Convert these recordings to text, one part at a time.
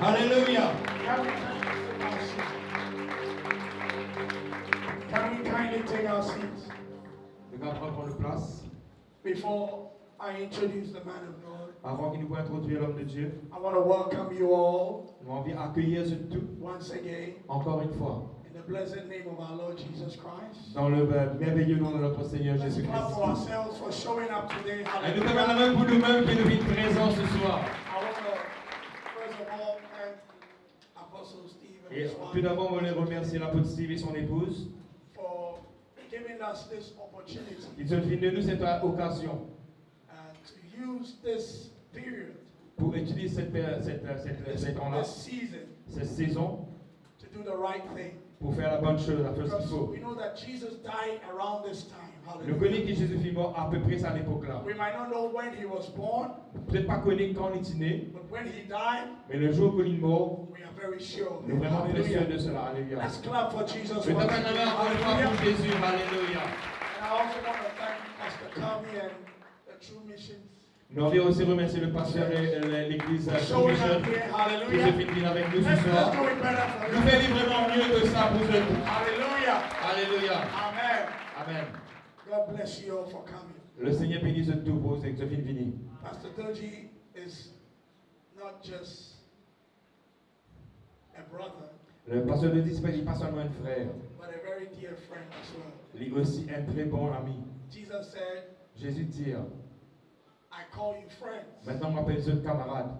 Alléluia. Can we kindly take our seats? Nous allons prendre place. Before I introduce the man of God, Avant qu'il nous puisse introduire l'homme de Dieu, I want to welcome you all nous avons envie d'accueillir ce tout, once again encore une fois, in the blessed name of our Lord Jesus Christ. dans le merveilleux nom de notre Seigneur Let's Jésus-Christ. clap for ourselves for showing up today. Et nous Hallelujah. avons même pour nous-mêmes qui nous vit présents ce soir. I want to first of all thank Apostle Steve and Et his tout wife d'abord, on voulait remercier l'apôtre Steve et son épouse. for giving us this opportunity Ils ont fait de nous cette occasion to use this period, pour utiliser cette temps-là, this season, cette saison, to do the right thing. pour faire la bonne chose, la chose qu'il Because faut. we know that Jesus died around this time. Nous connaissons que Jésus fut mort à peu près à l'époque-là. We might not know when he was born, Peut-être pas connaître quand il est né, but when he died, mais le jour où il est mort, we are very sure. nous sommes vraiment très sûrs Hallelujah. de cela. Alléluia. Let's clap for Jesus. Je once t'appelle la again. main encore une fois Hallelujah. pour Jésus. Alléluia. And I also want to thank Pastor Kami and the True Missions Nous voulons aussi remercier le pasteur et l'église for showing Mission up here. qui se Hallelujah. fait venir avec nous ce Let's soir. do it better for Nous them. faisons vraiment mieux que ça pour eux. Hallelujah. Alléluia. Amen. Amen. God bless you all for coming. Le Seigneur bénisse tout pour vous et que je vienne venir. Pastor Doji is not just a brother, Le pasteur de Dispel, il n'est pas seulement un frère, but a very dear friend as well. il est aussi un très bon ami. Jesus said, Jésus dit, I call you friends. maintenant on m'appelle ce camarade.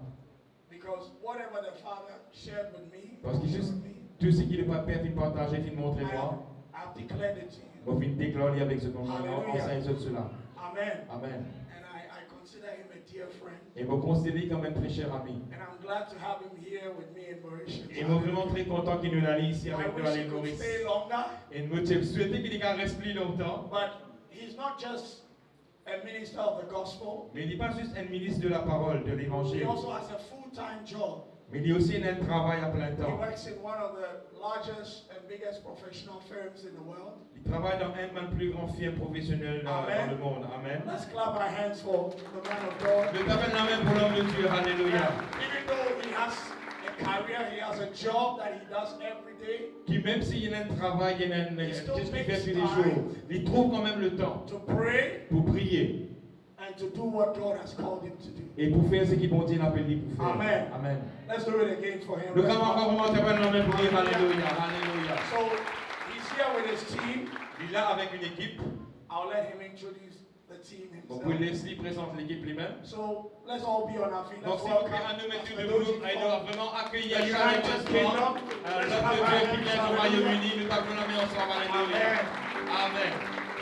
Because whatever the Father shared with me, Parce que juste with me, tout ce qu'il n'est pas père, il partage, il montrer moi. I've declared it to you. On vient déclarer avec ce nom, Alléluia. enseigne sur cela. Amen. Amen. And I consider him a dear friend. Et me considère comme un très cher ami. And I'm glad to have him here with me in Mauritius. Et moi vraiment très content qu'il nous allait ici I avec nous à wish he l'île could Maurice. stay longer, Et nous souhaitons qu'il reste plus longtemps. but he's not just a minister of the gospel. Mais il n'est pas juste un ministre de la parole, de He l'évangile. also has a full-time job. Mais il est aussi un travail à plein He temps. works in one of the largest and biggest professional firms in the world. Il travaille dans un des plus grands firmes professionnels dans le monde. Amen. Let's clap our hands for the man of God. Je t'appelle la main pour l'homme de Dieu. Alléluia. Even though he has a career, he has a job that he does every day Qui même s'il a un travail, il a qu'est-ce qu'il fait tous les jours, il trouve quand même le temps to pray pour prier and to do what God has called him to do. et pour faire ce qu'il bon Dieu l'a appelé pour faire. Amen. Amen. Let's do it again for him. Nous allons encore vraiment t'appeler la main pour dire Alléluia. Alléluia. So he's here with his team. Il est là avec une équipe. I'll let him introduce the team Bon, himself. pour Leslie présente l'équipe lui-même. So let's all be on our feet. Donc Let's s'il vous welcome plaît, à nous mettre Pastor debout Doji et nous from vraiment accueillir the Charles United Westbrook, Kingdom. l'homme Let's de clap our Dieu qui hands. vient du Hallelujah. Royaume-Uni. Nous t'appelons la main ensemble. Alléluia. Amen.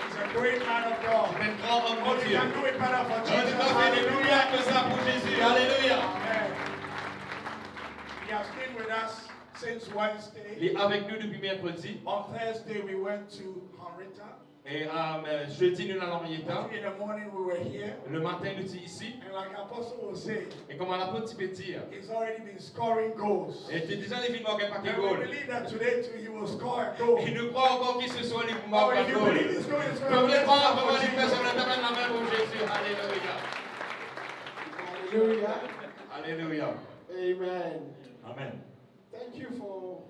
He's a great man of God. Un grand homme Oh, de you Dieu. can do it better for On Jesus. ne peut pas faire plus bien que ça pour Jésus. Alléluia. Amen. He has been with us since Il Wednesday. est avec nous depuis mercredi. On Thursday we went to Harita. Et jeudi, nous allons à Marietta. In the morning we were here. Le matin, nous sommes ici. And like Apostle will say, Et comme l'apôtre peut dire, he's already been scoring goals. et tu déjà les films qui pas de And we goal. believe that today too he will score a goal. Et nous croyons encore qu'il se soit les Oh, marques if de you goal. believe he's going to score a Comme les goal, parents, let's comment clap les for personnes Jesus. mettent la main pour Jésus. Alléluia. Hallelujah. Alléluia. Amen. Amen. Thank you for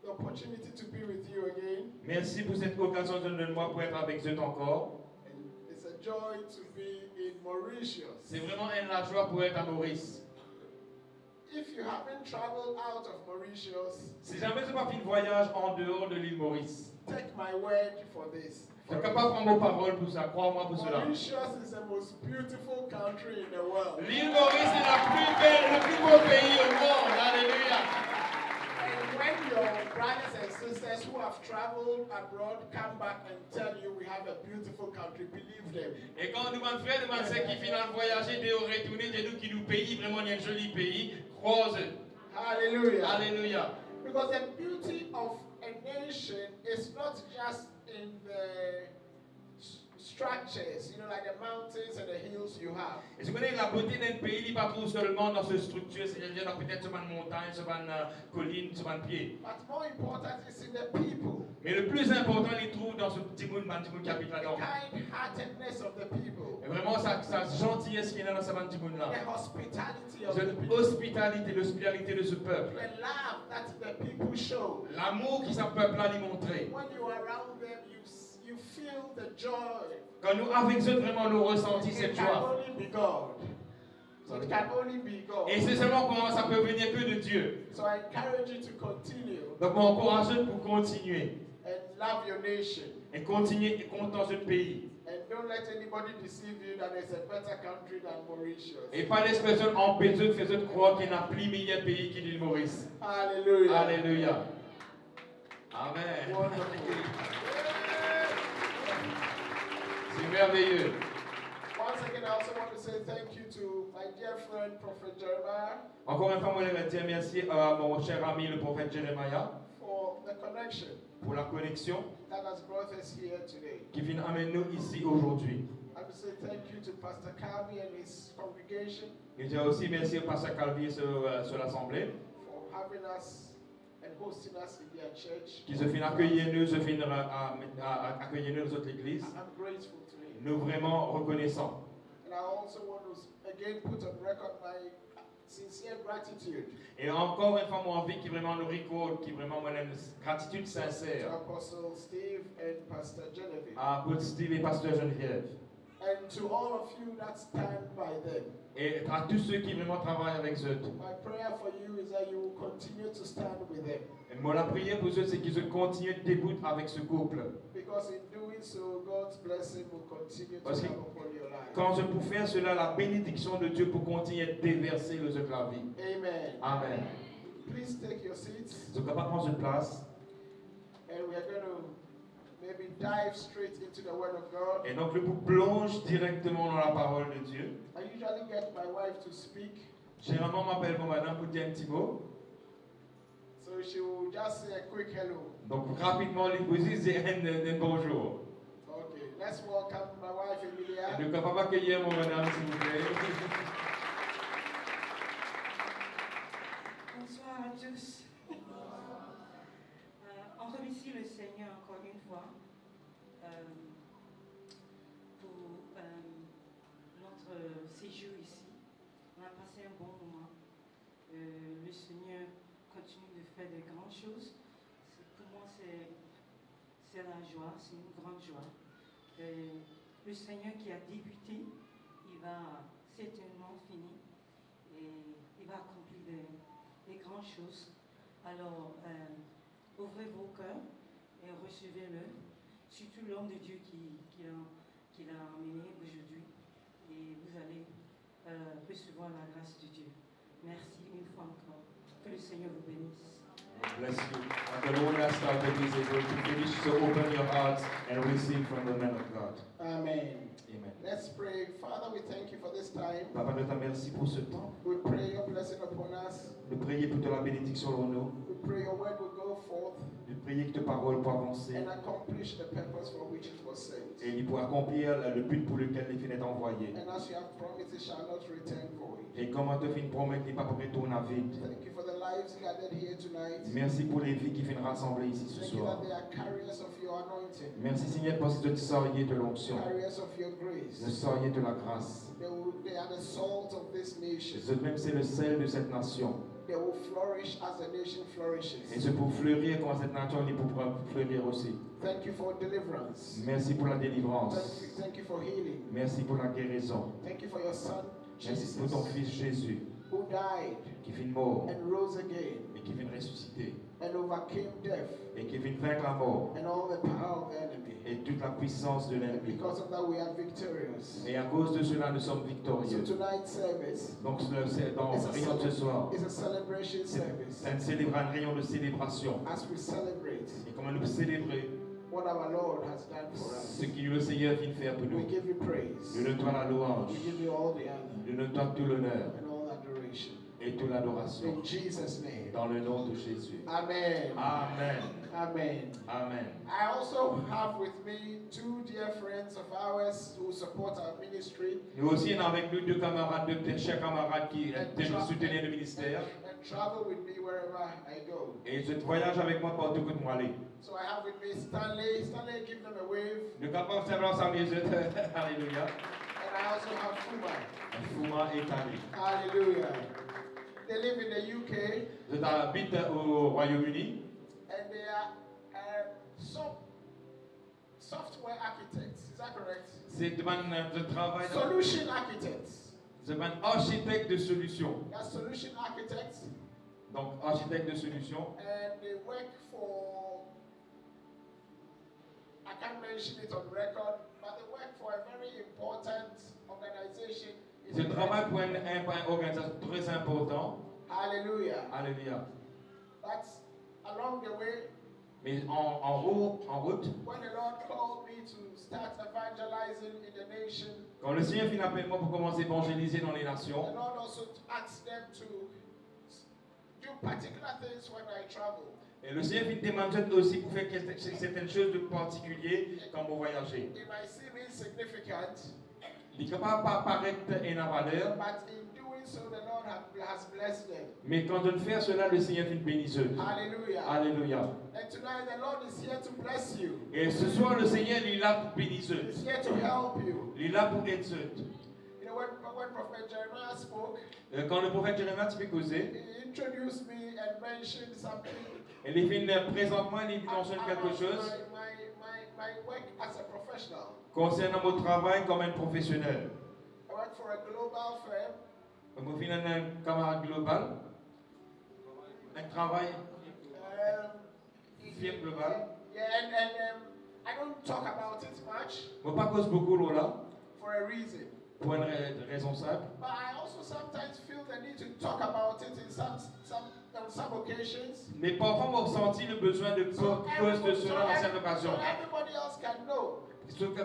the opportunity to be with you again. Merci pour cette occasion de moi pour être avec eux encore. And it's a joy to be in Mauritius. C'est vraiment la joie pour être à Maurice. If you haven't traveled out of Mauritius, Si jamais tu n'as pas fait un voyage en dehors de l'île Maurice, take my word for this. tu es capable de prendre vos paroles pour ça. Crois-moi pour cela. Mauritius is the most beautiful country in the world. L'île Maurice est la plus belle, le plus beau pays au monde. Alléluia. And when your brothers and sisters who have traveled abroad come back and tell you we have a beautiful country, believe them. Et quand nous demandons frères, demandons ceux qui finissent voyager, de retourner, de nous qui nous pays, vraiment il y a un joli pays, croise. Hallelujah. Alléluia. Because the beauty of a nation is not just in the structures, you know, like the mountains and the hills you have. Et ce qu'on est la beauté d'un pays, il n'est pas trop seulement dans cette structure, c'est-à-dire peut-être sur une montagne, sur une colline, sur un pied. But more important is in the people. Mais le plus important, il trouve dans ce petit monde qui habite The là-dedans. kind-heartedness of the people. Et vraiment, sa gentillesse qui est dans ce petit monde-là. The hospitality of the Cette people. hospitalité, l'hospitalité de ce peuple. The love that the people show. L'amour qui ce peuple-là lui montrait. When you are around them, you feel the joy. Quand nous, avec eux, vraiment, nous ressentons It cette can joie. only be God. It can only be God. Et c'est seulement comment ça peut venir que de Dieu. So I encourage you to continue Donc, on encourage eux pour continuer. and love your nation. Et continuer et compter dans ce pays. And don't let anybody deceive you that there's a better country than Mauritius. Et pas les personnes empêchées de faire croire qu'il n'y a plus meilleur pays que l'île Maurice. Hallelujah. Alléluia. Amen. Wonderful. C'est merveilleux. Once again, I also want to say thank you to my dear friend, Prophet Jeremiah, Encore une fois, moi, je vais dire merci à mon cher ami, le prophète Jérémie, for the connection pour la connexion that has brought us here today. qui vient amener nous ici aujourd'hui. I want to say thank you to Pastor Kavi and his congregation Je dis aussi merci au pasteur Calvier sur l'assemblée, for having us and hosting us in their church. qui se finit accueillir nous, se finit à accueillir nous dans notre église. I'm grateful to him. Nous vraiment reconnaissants. And I also want to again put on record my sincere gratitude Et encore une fois, moi, envie qui vraiment nous récolte, qui vraiment moi, une gratitude to sincère Apostle Steve and Pastor Genevieve, à Paul Steve et pasteur Geneviève. and to all of you that stand by them. Et à tous ceux qui vraiment travaillent avec eux. My prayer for you is that you will continue to stand with them, Et moi, la prière pour eux, c'est qu'ils se continuent de début avec ce couple. because in doing so, God's blessing will continue to Parce que come upon your life. Quand je peux faire cela, la bénédiction de Dieu pour continuer de déverser le la vie. Amen. Amen. Please take your seats, Donc, on va prendre une place. and we are going to maybe dive straight into the Word of God. Et donc, le couple plonge directement dans la parole de Dieu. I usually get my wife to speak, Généralement, on m'appelle mon madame pour dire un petit mot. so she will just say a quick hello. Donc, rapidement, les poésies, c'est un bonjour. Okay, let's welcome my wife Et Emilia. donc, on va accueillir mon madame, s'il vous plaît. Bonsoir à tous. On remercie le Seigneur encore une fois pour notre séjour ici. On a passé un bon moment. Le Seigneur continue de faire de grandes choses. Pour moi, c'est la joie, c'est une grande joie. Le Seigneur qui a débuté, il va certainement finir et il va accomplir des grandes choses. Alors, ouvrez vos cœurs et recevez-le, surtout l'homme de Dieu qui l'a emmené aujourd'hui. Et vous allez recevoir la grâce de Dieu. Merci une fois encore. Que le Seigneur vous bénisse. Bless you. And the Lord has started is able to finish, so open your hearts and receive from the man of God. Amen. Amen. Let's pray. Father, we thank you for this time. Papa, nous te remercions pour ce temps. We pray your blessing upon us. Nous prions pour ta bénédiction sur nous. We pray your word will go forth Nous prions que ta parole puisse avancer and accomplish the purpose for which it was sent. et il pourra accomplir le but pour lequel il finit envoyé. And as you have promised, it shall not return void. Et comment te fait une promesse qui n'est pas pour retourner à vide. Thank you for the lives gathered here tonight. Merci pour les vies qui viennent rassembler ici ce Thank you soir. that they are carriers of your anointing, Merci Seigneur parce que tu soriez de l'onction, carriers of your le grace. soriez de la grâce. They are the salt of this nation. Ce même c'est le sel de cette nation. They will flourish as the nation Et flourishes. c'est pour fleurir comme cette nation il pourra fleurir aussi. Thank you for deliverance. Merci pour la délivrance. Thank you for healing. Merci pour la guérison. Thank you for your son, Merci Jesus, pour ton fils Jésus who died qui vient mort and rose again et qui vient ressusciter and overcame death et qui vient vaincre la mort and all the power of the enemy. et toute la puissance de And l'ennemi. because of that, we are victorious. Et à cause de cela, nous sommes So victorieux. tonight's service Donc, dans le rayon de ce soir, is a celebration service. c'est un rayon de célébration. As we celebrate Et comment nous célébrer what our Lord has done for us, ce que le Seigneur vient faire pour we nous. give you praise. Nous donne la louange, We give you all the honor nous donne tout l'honneur and all adoration. et toute l'adoration. In Jesus' name. Dans le nom de Jésus. Amen. Amen. Amen. Amen. I also have with me two dear friends of ours who support our ministry Nous aussi, on a avec nous deux camarades, deux chers camarades qui soutenaient le ministère. and travel with me wherever I go. Et ils voyagent avec moi partout où moi aller. So I have with me Stanley. Stanley, give them a wave. Nous capables simplement saluer les autres. Alléluia. And I also have Fuma. Fouma et Tali. Hallelujah. They live in the UK Je t'habite au Royaume-Uni. and they are software architects. Is that correct? C'est de travail. Solution architects. C'est un architecte de solutions. They are solution architects Donc, architecte de solutions. and they work for, I can't mention it on record, but they work for a very important organization. Je travaille pour une organisation très importante. Hallelujah. Alléluia. But along the way, Mais en route, when the Lord called me to start evangelizing in the nation, quand le Seigneur fit appel moi pour commencer à évangéliser dans les the nations, Lord also asked them to do particular things when I travel. et le Seigneur fit demander aussi pour faire certaines choses de particulier quand vous voyagez. It might seem insignificant, Il est capable de paraître une valeur, but in doing so, the Lord has blessed them. mais quand on fait cela, le Seigneur fait bénisseuse. Hallelujah. Alléluia. And tonight, the Lord is here to bless you. Et ce soir, le Seigneur il est là pour bénisseuse. He's here to help you. Il est là pour être seul. You know, when Prophet Jeremiah spoke, Quand le prophète Jérémie s'est fait causer, he introduced me and mentioned something il fait présentement, il mentionne quelque about chose my work as a professional. concernant mon travail comme un professionnel. I work for a global firm. Donc, je suis un camarade global, un travail firme global. Yeah, and I don't talk about it much Je ne pas cause beaucoup là, for a reason. pour une raison simple. But I also sometimes feel the need to talk about it in on some occasions. Mais parfois, on ressenti le besoin de cause de cela dans cette occasion. So everybody else can know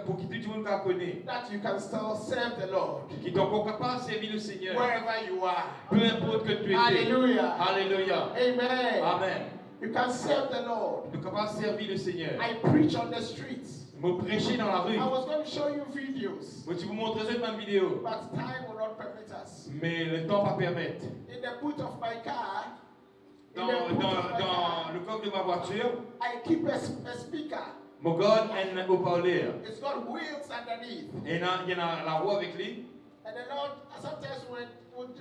Pour qui tout le monde connaît, that you can still serve the Lord qui est encore capable de servir le Seigneur, wherever you are. peu importe que tu es. Hallelujah. Alléluia. Amen. Amen. You can serve the Lord. Nous sommes capables de servir le Seigneur. I preach on the streets. Me prêcher dans la rue. I was going to show you videos, Moi, tu vous montrer ça dans une vidéo. but time will not permit us. Mais le temps va permettre. In the boot of my car, Dans le coffre de ma voiture, I keep a speaker. mon gars a un haut-parleur. It's got wheels underneath. Et il y a la roue avec lui. And the Lord sometimes would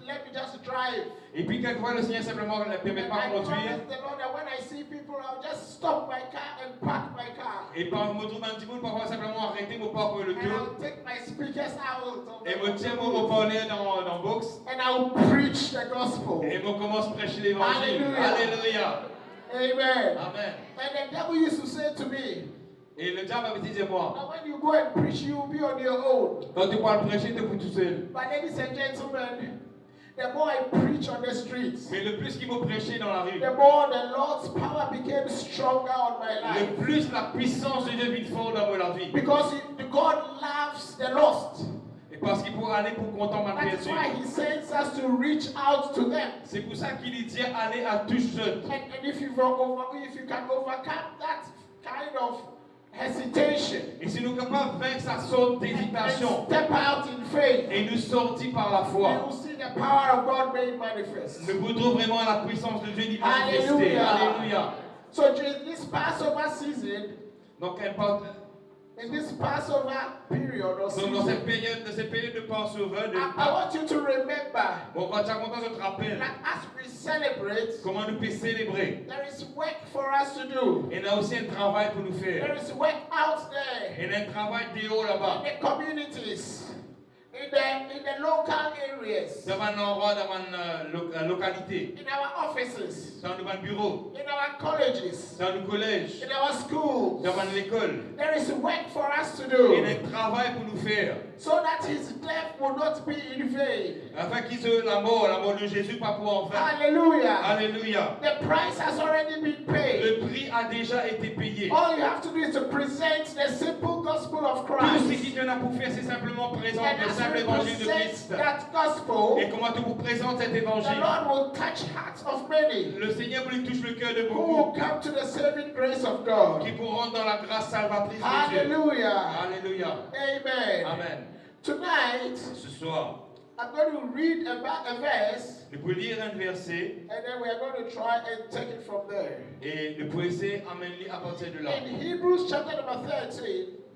let me just drive. Et puis, quelquefois, le Seigneur simplement ne permet And pas I de conduire. promise the Lord that when I see people, I'll just stop my car and park my car. Et quand je me trouve un petit peu, parfois simplement arrêter mon pas pour le And tour. I'll take my speakers out of Et the je tiens mon haut-parleur dans la box. and I'll preach the gospel. Et je commence à prêcher l'évangile. Alléluia. Alléluia. Amen. Amen. And the devil used to say to me, Et le diable avait dit, moi, that when you go and preach, you will be on your own. quand tu parles prêcher, tu es pour tout seul. But ladies and gentlemen, the more I preach on the streets, Mais le plus qu'il faut prêcher dans la rue, the more the Lord's power became stronger on my le life. plus la puissance de Dieu vient fort dans ma vie. Because God loves the lost. Et parce qu'il faut aller pour contempler ma That is personne. why He sends us to reach out to them. C'est pour ça qu'il dit aller à tous jeunes. And if you can overcome that kind of hesitation Et si nous sommes capables de vaincre sa sorte and d'hésitation step out in faith, et nous sortir par la you foi, will see the power of God made manifest. nous voudrons vraiment la puissance de Dieu d'y manifester. Alléluia. Alléluia. So during this Passover season, Donc, in this Passover period or dans season, cette période de Passover, I want you to remember bon, quand tu as content, je te rappelle that as we celebrate, comment nous pouvons célébrer. there is work for us to do. Et il y a aussi un travail pour nous There faire. is work out there Et il y a un travail dehors là-bas. in the communities, in the local areas, Dans un endroit, dans une localité, in our offices, dans un bureau, in our colleges, dans le collège, in our schools. dans l'école. There is work for us to Il y a do un travail pour nous faire. so that His death will not be in vain. Afin que la mort de Jésus pas pour en faire. Hallelujah. Alléluia. The price has already been paid. Le prix a déjà été payé. All you have to do is to present the simple gospel gospel of Tout ce Christ. qui Dieu a pour faire, c'est simplement présenter And le as simple we évangile de present Christ. that gospel, Et comment tu vous présentes cet the évangile, Lord will touch hearts of many le Seigneur lui touche le cœur de who beaucoup will come to the saving grace of God. qui pourront dans la grâce salvatrice de Dieu. Hallelujah. Alléluia. Amen. Amen. Tonight, Ce soir, I'm going to read a verse, nous pouvons lire un verset and then we are going to try and take it from there. et nous pouvons essayer d'amener à partir de là. In Hebrews chapter number 13,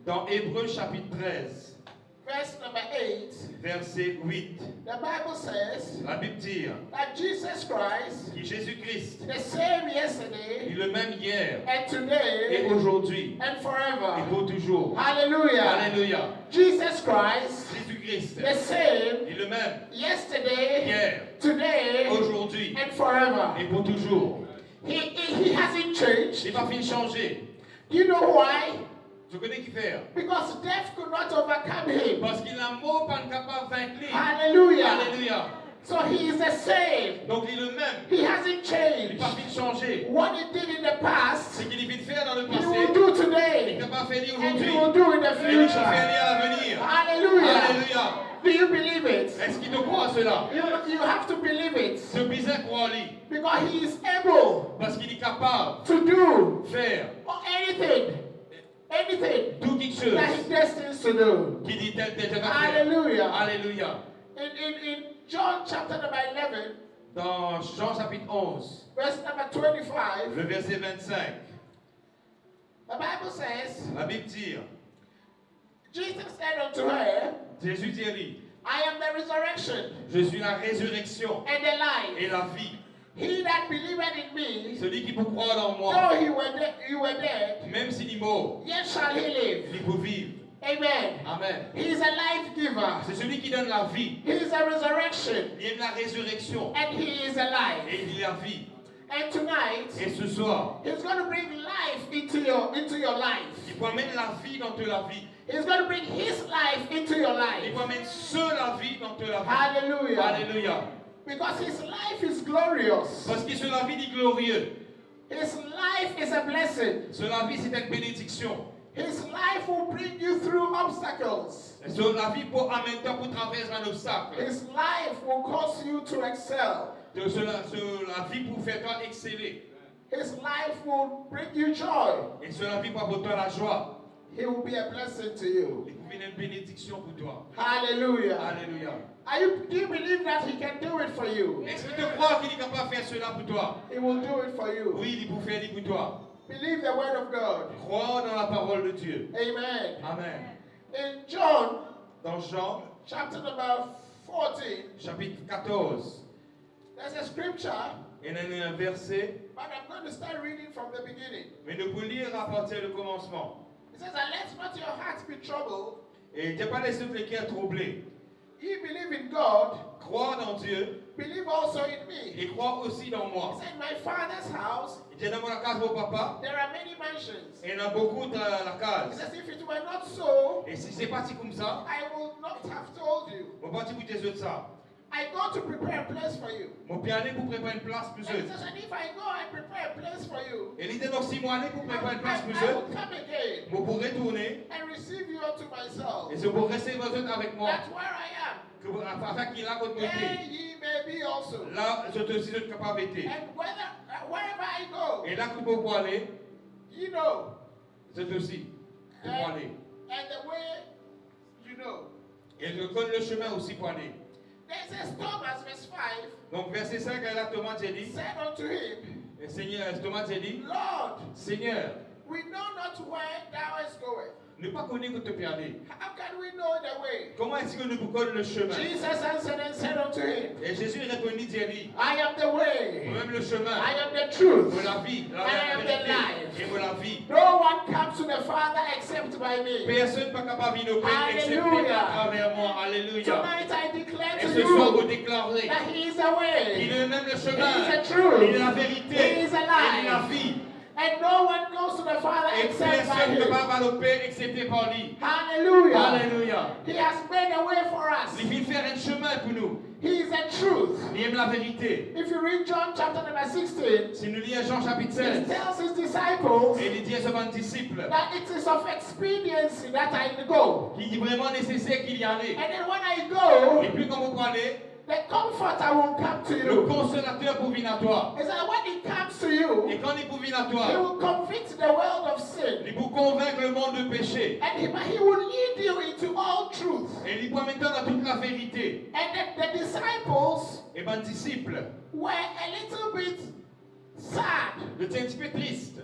Dans Hébreux chapitre 13, verse number 8, verset 8, the Bible says la Bible dit that Jesus Christ, que Jésus-Christ the same est yesterday le même hier and et today aujourd'hui and et forever. pour toujours. Hallelujah. Alléluia. Jesus Christ, Jésus-Christ the same est le même yesterday, hier, today, aujourd'hui and forever. et pour toujours. He hasn't changed. Il n'est pas fini de changer. Do you know why? Tu connais qui faire? Because death could not overcome him. Parce qu'il a mot pas capable de vaincre. Hallelujah. Alléluia. So he is the same. Donc il est le même. He hasn't Il n'est changed. pas fini de changer. What he did in the past, Ce qu'il est venu de faire dans le he passé, will do il est today. capable de faire And he aujourd'hui. will do in the Et il va faire future. à l'avenir. Hallelujah. Alléluia. Do you believe it? Est-ce qu'il te croit cela? You have to believe it. Ce bizarre croit en lui. Because he is able Parce qu'il est capable to do de faire anything tout quelque chose that he destines to do. qui dit tel va faire. Hallelujah. Alléluia. In John chapter number 11, Dans Jean chapitre 11, verse number 25, le verset 25, the Bible says, la Bible dit, Jesus said unto her, Jésus dit à lui, I am the resurrection je suis la résurrection and the life. et la vie. He that believeth in me, Celui qui peut croire en moi, though you were dead, même s'il est mort, yet shall he live. il peut vivre. Amen. Amen. He is a life giver. C'est celui qui donne la vie. He is a resurrection. Il est la résurrection And he is alive. et il est la vie. And tonight, Et ce soir, he's going to bring life into your life. il peut amener la vie dans toute la vie. He's going to bring his life into your Il life. peut amener la vie dans toute la vie. Hallelujah. Alléluia. Because his life is glorious. Parce que sur la vie est glorieux. His life is a blessing. Sur la vie, c'est une bénédiction. His life will bring you through obstacles. Et sur la vie, pour amener pour traverser un obstacle. His life will cause you to excel. Sur la vie, pour faire toi exceller. His life will bring you joy. Et sur la vie, pour apporter toi la joie. He will be a blessing to you. Il peut une bénédiction pour toi. Hallelujah. Alléluia. Do you believe that he can do it for you? Est-ce que tu crois qu'il est capable de faire cela pour toi? He will do it for you. Oui, il peut faire pour toi. Believe the word of God. Crois dans la parole de Dieu. Amen. Amen. In John, Dans Jean, chapter number 14, chapitre 14, there's a scripture, il y a un verset, but I'm going to start reading from the beginning. mais nous pouvons lire à partir du commencement. It says, and let not your hearts be troubled. Et tu n'as pas laissé le cœur troublé. Ye believe in God, Crois dans Dieu believe also in me. et crois aussi dans He moi. said, my father's house, Il dit dans la case de mon papa, there are many mansions. il y en a beaucoup dans la He case. says, if it were not so, Et si c'est parti comme ça, I would not have told you. on va partir pour tes autres ça. I go to prepare a place for you. Mon pied aller pour préparer une place plus And he eux. says, and if I go and prepare a place for you, Et l'idée donc si moi aller pour préparer une place plus I eux, will come again vous pourrez retourner and receive you unto myself. et c'est pour rester vous autres avec moi. That's where I am. Afin qu'il a votre There côté. ye may be also. Là, je te suis capable d'être. And wherever I go, Et là, que vous pouvez aller, you know. c'est aussi. Pour aller. And the way, you know. Et je connais le chemin aussi pour aller. There says Thomas, verse 5, Donc, verset 5, là, Thomas a dit, said unto him, et Seigneur, Thomas a dit, Lord, Seigneur, we know not where thou art going. ne pas connaître où tu peux aller. How can we know the way? Comment est-ce que nous connaissons le chemin? Jesus answered and said unto him, Et Jésus répondit, il dit, I am the way, moi-même le chemin, I am the truth, pour la vie, la I am the vérité, life. et pour la vie. No one comes to the Father except by me. Personne n'est pas capable de venir au Père excepté Alléluia. à travers moi. Alléluia. Tonight I declare Et to ce soir, vous you déclarez that He is the way, qu'il est même le He chemin, is the truth, il est la vérité, He is il est la alive. vie. And And no one goes to the Father Et except by personne ne him. va vers le Père excepté par lui. Hallelujah. Alléluia. He has made a way for us. Il vient faire un chemin pour nous. He is the truth. Il aime la vérité. If you read John chapter number 16, Si nous lisons Jean chapitre he 16, tells his disciples et il dit à ses disciples that it is of expediency that I go. qu'il est vraiment nécessaire qu'il y aille. And then when I go, Et puis quand vous prenez, the comforter will come to le you. consolateur pour venir à toi. He said when he comes to you, Et quand il pour venir à he toi, will convict the world of sin. il vous convaincre le monde de péché. And he will lead you into all truth. Et il vous maintenant dans toute la vérité. And the disciples Et mes disciples, were a little bit sad. le tien un petit peu triste.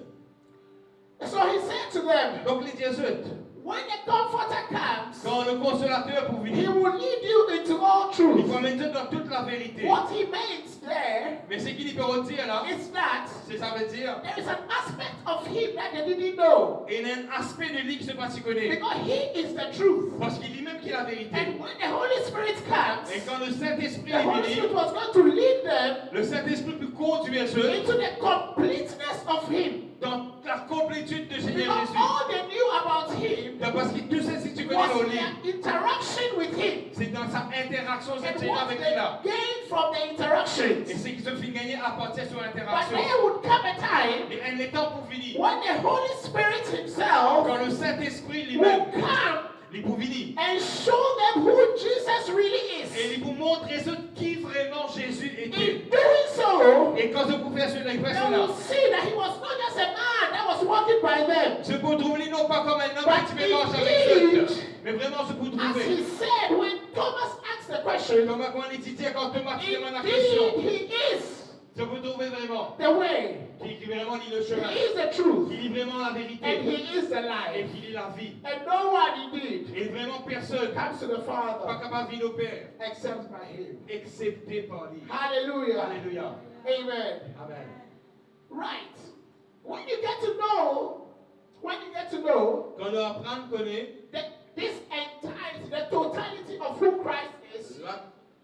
So he said to them, Donc les Jésuites, when the comforter comes, quand le consolateur pour he venir, will lead you into all il truth. vous maintenant dans toute la vérité. What he means there Mais ce qu'il peut dire là, is that c'est ça veut dire, there is an aspect of him that they didn't know. il y a un aspect de lui qui ne se pas si connaît. Because he is the truth. Parce qu'il dit même qu'il est la vérité. And when the Holy Spirit comes, Et quand le Saint-Esprit the est Holy Spirit venu, was going to lead them le Saint-Esprit peut conduire eux into the completeness of him. dans la complétude de Seigneur Because Jésus. all they knew about him Parce que tout ça, si tu connais was au their livre, interaction with him. c'est dans sa interaction And cette what avec they lui là. gained from the interactions. Et c'est qu'ils se fait gagner à partir de son But interaction. there would come a time Et un temps pour finir. when the Holy Spirit himself Quand le Saint-Esprit will lui-même, come il pour venir. and show them who Jesus really is. Et il vous montrer ce qui vraiment Jésus était. In doing so, Et quand vous pouvez faire cela, il fait they cela. will see that he was not just a man that was walking by them. Je peux trouver non pas comme un homme But qui mélange avec indeed, eux, mais vraiment je peux as he trouver. said when Thomas asked the question, Comme quand il dit quand Thomas qui demande la question, indeed he is je peux trouver vraiment the way, qui vraiment dit le he chemin, is the truth, qui dit vraiment la and vérité he is the et life. qui dit la vie. And no one indeed Et vraiment personne comes to the pas Father capable de venir au Père, except by him. excepté par lui. Hallelujah. Alléluia. Amen. Amen. Right. When you get to know Quand on apprend à connaître this entirety, the totality of who Christ is,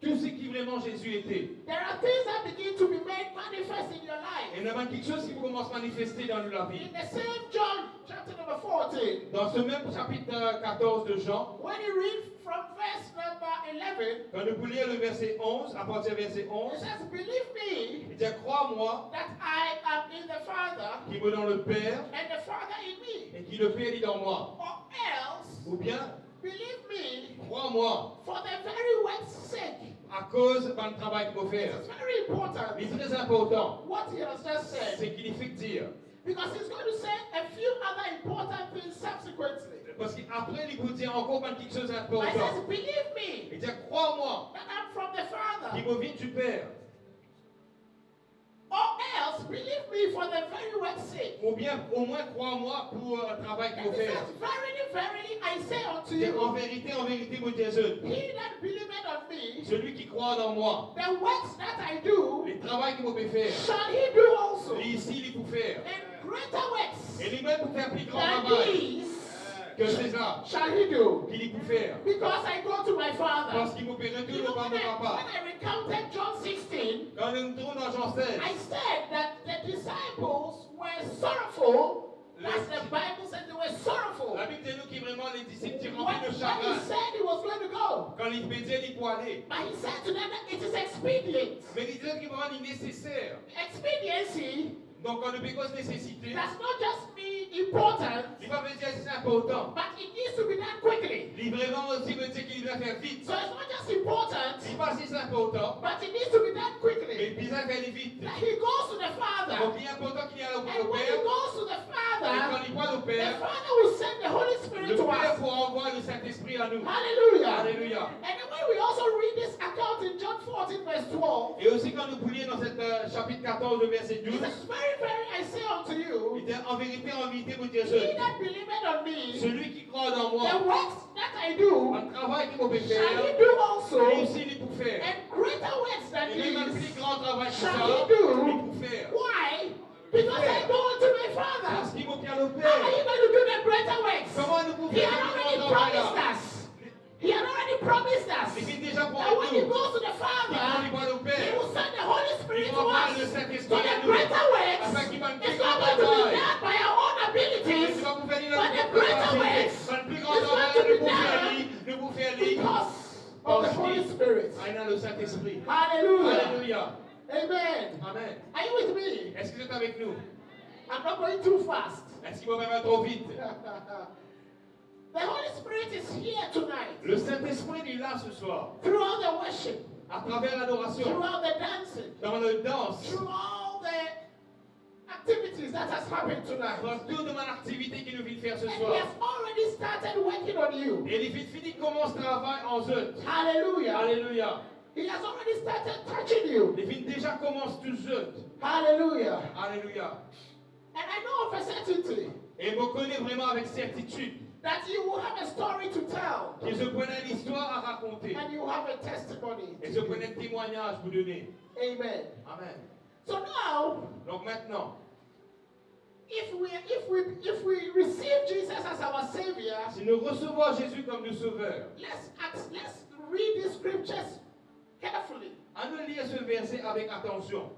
tout ce qui vraiment Jésus était. there are things that begin to be made manifest in your life. Et il y a quelque chose qui commence à manifester dans la vie. In the same John chapter number 14, Dans ce même chapitre 14 de Jean, when you read from verse number 11, quand nous lire le verset 11, à partir du verset it 11, says, believe me il dit crois-moi that I am in the Father qui est dans le Père and the Father in me. et qui le Père est dans moi. Or else, Ou bien, believe me crois-moi for the very work's sake. à cause d'un travail qu'il faut faire. It's very important Mais très important, what he has just said. c'est qu'il faut dire. Because he's going to say a few other important things subsequently. Parce qu'après, il vous dit encore quelque chose But he d'important. says, believe me Il dit crois-moi that I'm from the Father. qui me vient du Père. Or else, believe me for the very work's sake. Ou bien, au moins, crois-moi pour un travail qu'il And faut he faire. says, verily, verily, I say unto C'est en you, vérité, mon Jésus, he that believeth on me, celui qui croit dans moi, the works that I do, les travaux qu'il peut faire, shall he do also. les ici, il peut faire. And greater works Et lui-même pour faire plus grand than travail these que c'est ça shall he do. qu'il peut faire. Because I go to my Father. Parce qu'il peut retourner You au know, pas when de papa. I recounted John 16, Quand nous nous trouvons dans Jean 16, I said that the disciples were sorrowful. As the Bible said, they were sorrowful. la Bible dit nous qui vraiment les disciples qui When remplis de he chagrin. said he was going to go, Quand il peut dire, il peut aller. but he said to them that it is expedient. Mais il dit qu'il vraiment nécessaire. Expediency Donc, quand nous pécons nécessité, does not just mean important, il va dire que c'est important. but it needs to be done quickly. Il vraiment aussi veut dire qu'il doit faire vite. So it's not just important, Il pas si c'est important, but it needs to be done mais quickly. il besoin de faire vite. That he goes to the Father, Donc, il est important qu'il y ait and au when he Père. goes to the Et Father, quand il voit le the Père, Father will send the Holy Spirit le to Père us. pour envoyer le Saint-Esprit à nous. Hallelujah. Alléluia. And then when we also read this account in John 14, verse 12, Et aussi quand nous poulions dans cette chapitre 14, le verset it 12, says, very, very, I say unto il you, dit en vérité, mon he Jésus, that believeth on me, celui qui croit dans the moi, works that I do, un travail qu'il peut shall he faire, do lui also, aussi il peut faire. and greater works than Et même plus these grand travail que ça, shall he do. il peut faire. Why? Because I go unto my Father. Parce qu'il peut faire le How are Père. you going to do the greater works? Comment nous pouvons He faire had ce already grand travail promised là? us. He had already promised us Il vient déjà pour that when he nous. goes to the Et quand il Father, voit le he Père, will send the Holy il Spirit va to envoyer le us. So Saint-Esprit à the nous. greater works Afin qu'il va is faire not grand going to be travail. done Elle a le Saint-Esprit. Hallelujah. Alléluia. Amen. Amen. Are you with me? Est-ce que vous êtes avec nous? I'm not going too fast. Est-ce qu'il va même trop vite? The Holy Spirit is here tonight. Le Saint-Esprit est là ce soir. Throughout the worship, À travers l'adoration, throughout the dancing, dans le danse, through all the activities that has happened tonight. dans toute mon activité qu'il nous vient faire ce And He soir. has already started working on you. Et il est fini comment ce travail en eux. Hallelujah. Alléluia. He has already started touching you. Il déjà commence tout eux. Hallelujah. Alléluia. And I know of a certainty Et je me connais vraiment avec certitude that you will have a story to tell. que je connais une histoire à raconter. And you will have a testimony. Et je connais un témoignage à vous donner. Amen. Amen. So now, Donc maintenant, if we receive Jesus as our Savior, si nous recevons Jésus comme notre sauveur, let's read the scriptures carefully. allons lire ce verset avec attention.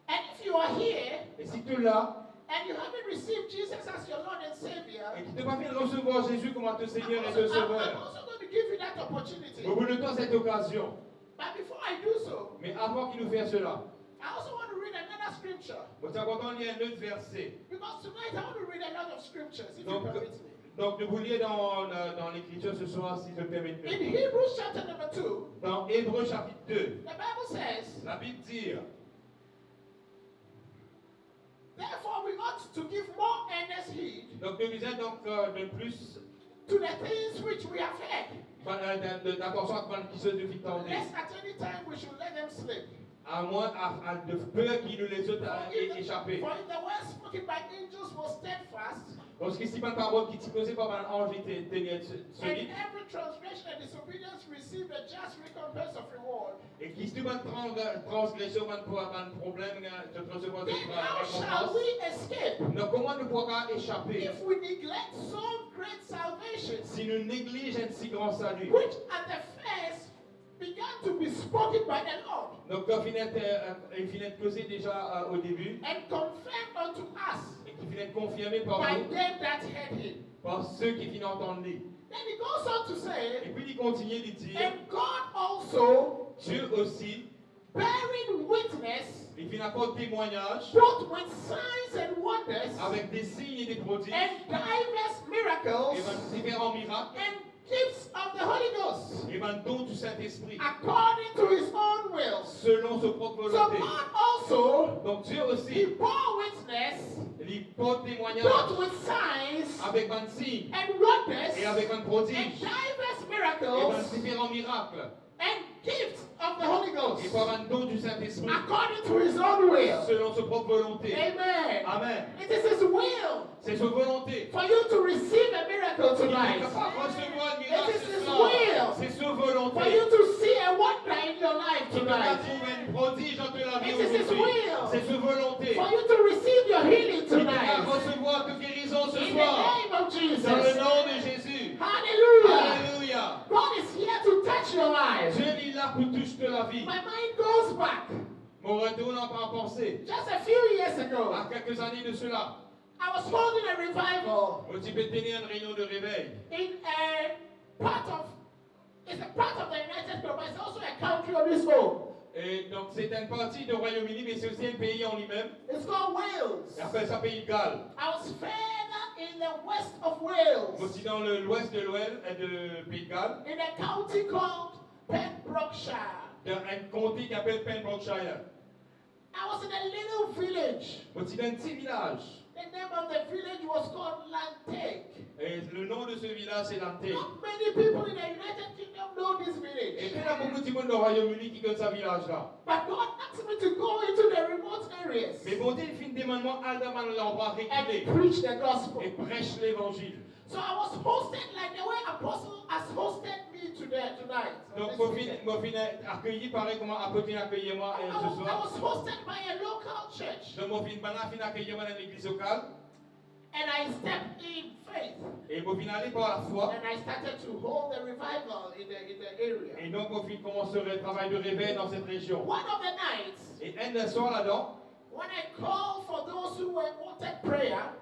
And if you are here Et si tu es là, and you haven't received Jesus as your Lord and Savior, et que tu n'as pas fait recevoir Jésus comme ton Seigneur et ton I'm sauveur, also going to give you that opportunity. nous vous donnons cette occasion. But before I do so, Mais avant qu'il nous fasse cela, I also want to read another scripture. nous avons lire un autre verset. Because tonight I want to read a lot of scriptures, if you Donc, permit me. donc de vous lire dans l'Écriture ce soir, si je peux permettre. In Hebrews chapter number 2, Dans Hébreux chapitre 2, the Bible says, la Bible dit, therefore we ought to give more earnest heed donc nous disons donc de plus to the things which we have heard, d'attention à ce qui se devait tendre, lest at any time we should let them slip. à moins de peur qui nous les autres échapper. For if the word spoken by angels was steadfast, Parce que si pas de parole qui t'y causait pas un ange était and solide, every transgression and disobedience received a just recompense of reward, et qui si pas de transgression, pas de problème, de recevoir de then how shall récompense. we escape Donc comment nous pourrons échapper if we neglect so great salvation, si nous négligeons un si grand salut? which at the first began to be spoken by the Lord Donc quand il finit de causer déjà au début, and confirmed unto us et qui finit de confirmer par by nous, them that heard him? par ceux qui finissent d'entendre. Then he goes on to Et say, puis il continue de dire, and God also Dieu aussi, bearing witness il finit encore témoignage both with signs and wonders avec des signes et des prodiges, and diverse et miracles différents miracles, and gifts of the Holy Ghost et don du Saint-Esprit, according to his own will. selon sa propre So volonté. God also, Donc Dieu he aussi, bore witness il porte témoignage both with signs avec un signe and wonders et avec un and prodige, diverse et miracles différents miracles, and gifts of the Holy et Ghost par un don du Saint-Esprit, according to his own will. selon sa propre volonté. Amen. Amen. It is his will C'est sa volonté. for you to receive a miracle Il ne tonight. peut pas recevoir un miracle It is ce his soir. will C'est sa for volonté. you to see a wonder in your life Tu peux pas tonight. trouver un prodige dans ta vie It is his aujourd'hui. will C'est sa volonté. for you to receive your healing Tu peux tonight. recevoir ta guérison ce In the soir. name of Dans le Jesus. nom de Jésus. Hallelujah. Alléluia. God is here to touch your life. Dieu est là pour toucher la vie. My mind goes back Mon retour en pensée. just a few years ago. À quelques années de cela, I was holding a revival tu peux tenir une réunion de réveil. in it's a part of the United Kingdom, but it's also a country on its own. Et donc c'est une partie du Royaume-Uni, mais c'est aussi un pays en lui-même. It's called Wales. Il appelle ça Pays de Galles. I was further in the west of Wales, Aussi dans l'ouest de l'Ouest de Pays de Galles, in a county called Pembrokeshire. dans un comté qui s'appelle Pembrokeshire. I was in a little village. Aussi dans un petit village. The name of the village was called Lanteg. Et le nom de ce village c'est Lanteg. Not many people in the United Kingdom know this Et village. il y a beaucoup de monde au Royaume-Uni qui connaît ce village-là. But God asked me to go into the remote areas Mais bon Dieu il fait un demandement à dans l'endroit reculé and preach the gospel. et prêche l'évangile. So I was hosted like the way Apostle has hosted me today, tonight. Donc mon fin accueilli pareil comment Apôtre accueilli moi I ce soir. was hosted by a local church, Donc mon fin accueilli moi dans l'église locale. and I stepped in faith, Et mon fin allé par la foi. and I started to hold the revival in the area. Et donc mon fin commence le travail de réveil dans cette région. One of the nights, Et un soir là-dedans, when I called for those who wanted prayer,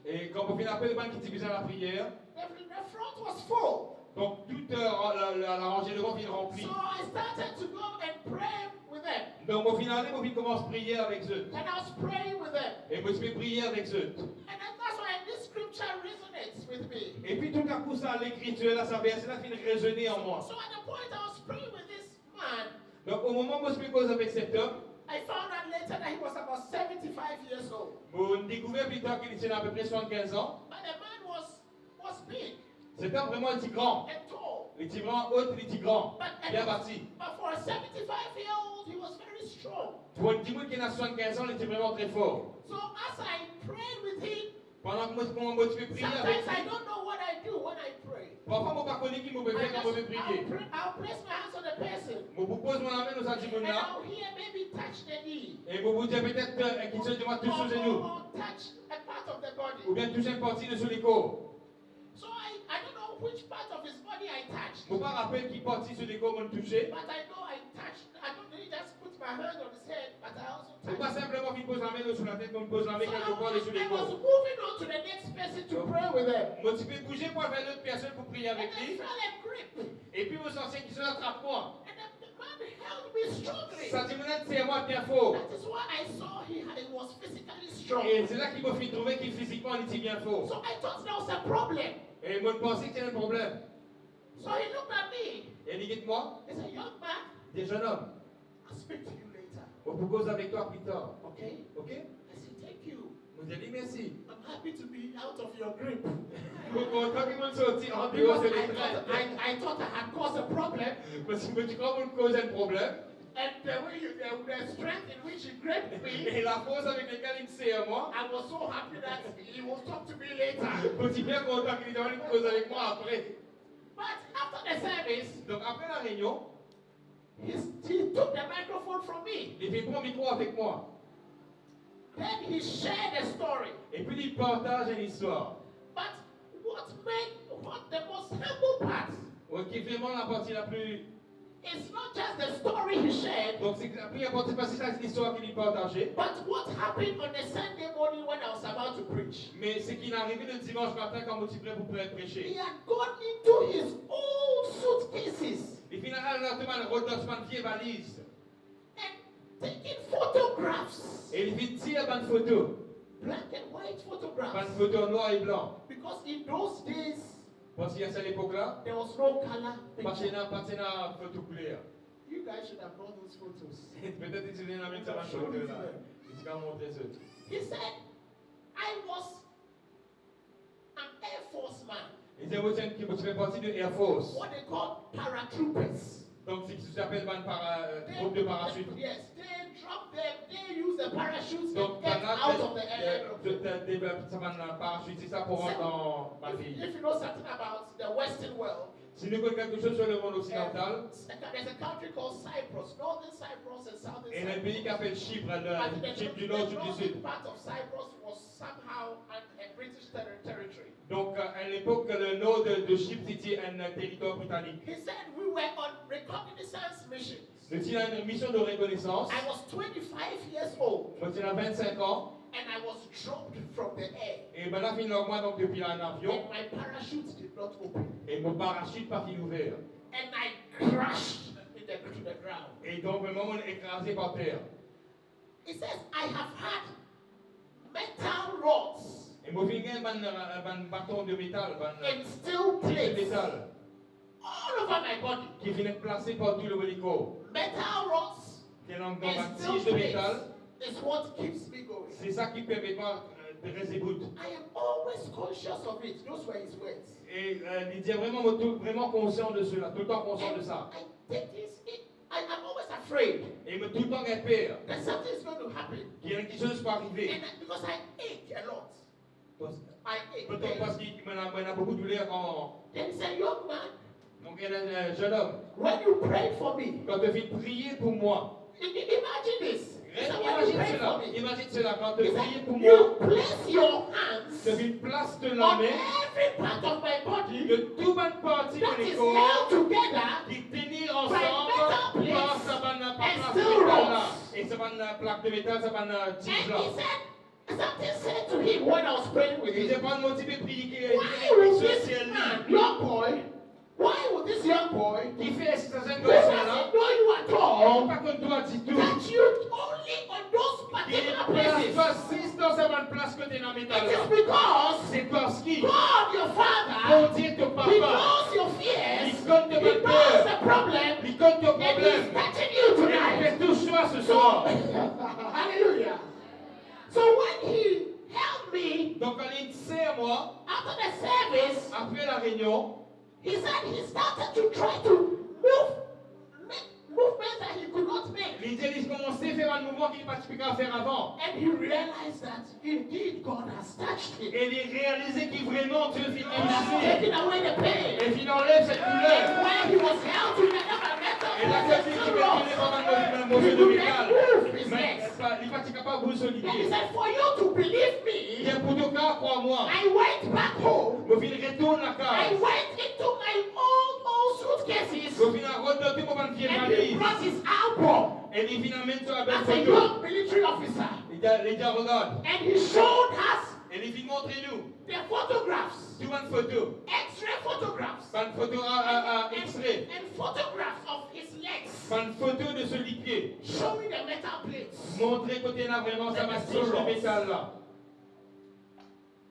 et quand mon fin appelle les gens qui utilisent la prière, the front was full. Donc toute la rangée devant vient remplie. So I started to go and pray with them. Donc au final, je commence à prier avec eux. And I was praying with them. Et je vais prier avec eux. And that's why this scripture resonates with me. Et puis tout à coup, ça, l'écriture, là, ça verset là, finit résonner en moi. So at the point I was praying with this man, Donc au moment où je me cause avec cet homme, I found out later that he was about 75 years old. on découvert plus tard qu'il était à peu près 75 ans. But the man was big Cet homme vraiment était grand. and tall. Il était vraiment haut, il était grand. Bien bâti. But for a 75-year-old, he was very strong. Pour un petit qui a 75 ans, il était vraiment très fort. So as I prayed with him, Pendant que moi, je vais prier avec sometimes I lui, don't know what I do when I pray. parfois, je ne sais pas qui me fait quand je vais prier. I'll place my hands on the person. Je vous pose mon main dans cette And seconde là. I'll hear maybe touch the knee. Et je vous dis peut-être qu'il se demande touche sur genou. Or touch a part of the body. Ou bien toucher une partie de sous les corps. So I don't know which part of his body I touched. Je ne me rappelle qui partie sur les corps m'ont touché. But I know I touched. I don't really just put my hand on his head, but I also Ce n'est pas touched. simplement qu'il pose la main sur la tête, mais il pose la main So quelque part sur les I was corps. moving on to the next person to pray with them. Moi, tu peux bouger pour vers l'autre personne pour prier And avec I lui. felt a grip. Et puis, vous sentez qu'il se rattrape moi. And the man held me strongly. Ça dit, c'est moi bien fort. That is why I saw he was physically strong. Et c'est là qu'il m'a fait trouver qu'il physiquement il était bien fort. So I thought there was a problem. Et moi, je pensais qu'il y avait un problème. So he looked at me. Et il dit, moi, He said, young man, des jeunes hommes, I'll speak to you later. on peut causer avec toi plus tard. Okay? Ok? I said, thank you. Vous avez dit merci. I'm happy to be out of your grip. Pour content qu'ils m'ont sorti en dehors Because de l'étreinte. I thought I had caused a problem. Parce que tu crois qu'on cause un problème. And the way the strength in which he gripped me, Et la force avec laquelle il s'est à moi, I was so happy that he will talk to me later. je suis bien content qu'il ait envie de causer avec moi après. But after the service, Donc après la réunion, he took the microphone from me. il fait prendre le micro avec moi. Then he shared a story. Et puis il partage une histoire. But what the most humble part Qui est vraiment la partie la plus. is not just the story he shared, Donc c'est la plus importante parce que c'est l'histoire qu'il a partagée. but what happened on a Sunday morning when I was about to preach. Mais ce qui est arrivé le dimanche matin quand vous étiez prêt pour He prêcher. had gone into his old suitcases Et finalement, il retourne dans une vieille valise. and taking photographs, Et il fait tirer une photo. black and white Une photographs. photo noir et blanc. Because in those days, Parce qu'il y a cette époque-là, there was no color parce picture. qu'il y a une photo couleur. You guys should have brought those photos. Peut-être que tu viens avec cette photo-là. Tu vas montrer ça. He said, I was an Air Force man, Il dit, vous faites partie de Air Force. what they call paratroopers. Donc, c'est ce qui s'appelle un groupe de parachutes. Yes, they drop them, they use the parachutes Donc, to get out of the airplane. ça va un parachute, c'est ça pour rentrer dans ma vie. If you know something about the Western world, Si nous connaissons quelque chose sur le monde occidental, there's a country called Cyprus, Northern Cyprus and Southern et un pays qui Cyprus. s'appelle Chypre, But le Chypre du Nord, the Chypre du northern Sud. part of Cyprus was somehow a British territory. Donc, à l'époque, le nord de Chypre, c'était un territoire britannique. He said we were on reconnaissance missions. Nous étions une mission de reconnaissance. I was 25 years old Moi, j'avais 25 ans. and I was dropped from the air Et maintenant, finalement, donc, depuis un avion. and my parachute did not open. Et mon parachute pas fini ouvert. And I crashed to the ground. Et donc, vraiment, on est écrasé par terre. He says, I have had metal rods Et moi, j'ai un bâton de métal, and steel de plates métal, all over my body. qui vient placé partout le le corps. Metal rods Qui est dans and ma steel tige de plates métal. is what keeps me going. C'est ça qui permet pas de rester bout. I am always conscious of it. Those were his words. Et il dit vraiment conscient de cela, tout le temps conscient de ça. I take this. I'm always afraid Et il me tout le temps est peur. that something is going to happen. Qu'il y a quelque chose qui peut arriver. Because I ache a lot. I ache. Peut-être parce qu'il m'en a beaucoup de douleur quand. Then he said, young man, Donc il y a un jeune homme. when you prayed for me, Quand tu fais prier pour moi. imagine this. He said, when you Imagine prayed cela. for me, Imagine cela. Quand tu he prier said, pour you moi. place your hands Tu fais une place de on la main. every part of my body De toute bonne partie that de is l'école. held together. Qui tenir ensemble par sa bonne plaque still de métal là. rocks. Et sa bonne plaque de métal, sa bonne And tige là. he said, something said to him when I was praying with Il him, n'était pas motivé de prier why will ce this ciel man, là. young boy, why boy qui fait c'est un who garçon-là, doesn't know you at all, pas comme toi du tout, that you only on those qui est particular place, places. toi, 6 dans cette bonne place que tu es dans le It métal is là. because C'est parce qu'il, God, your Father, mon Dieu, ton He papa, knows your fears, il connaît He tes knows peurs, the problem, il connaît ton and He's problème. touching you Et il tonight. fait touche-toi ce soir. Hallelujah. So when He helped me Donc, quand il sait à moi, after the service, après la réunion, he said he started to try to make movements that he could not make. il commençait à faire un mouvement qu'il n'a pas pu faire avant. And he realized that indeed God has touched him. Et il réalisait qu'il vraiment Dieu finit He has taken away the pain. et qu'il enlève cette douleur. When he was held to the Et la personne qui veut tenir pendant le morceau de métal, mais il n'est pas capable de vous And he solidifier. said, for you to believe me, Il y a pour ton cas, crois-moi. I went back home. Au final, retourne la I case. went into my old suitcases. Au final, retourne tout mon vieille And he valise. brought his album Et il finalement sur la belle as a photo. young military officer. Les gars regardent. And he showed us Et il fit montrer nous. the photographs, Tout une photo. X-ray photographs, Pas une photo à extrait. and photographs of his legs, Pas une photo de ce lit-pied. showing the metal plates. Montrer côté là vraiment ça mastige de métal là.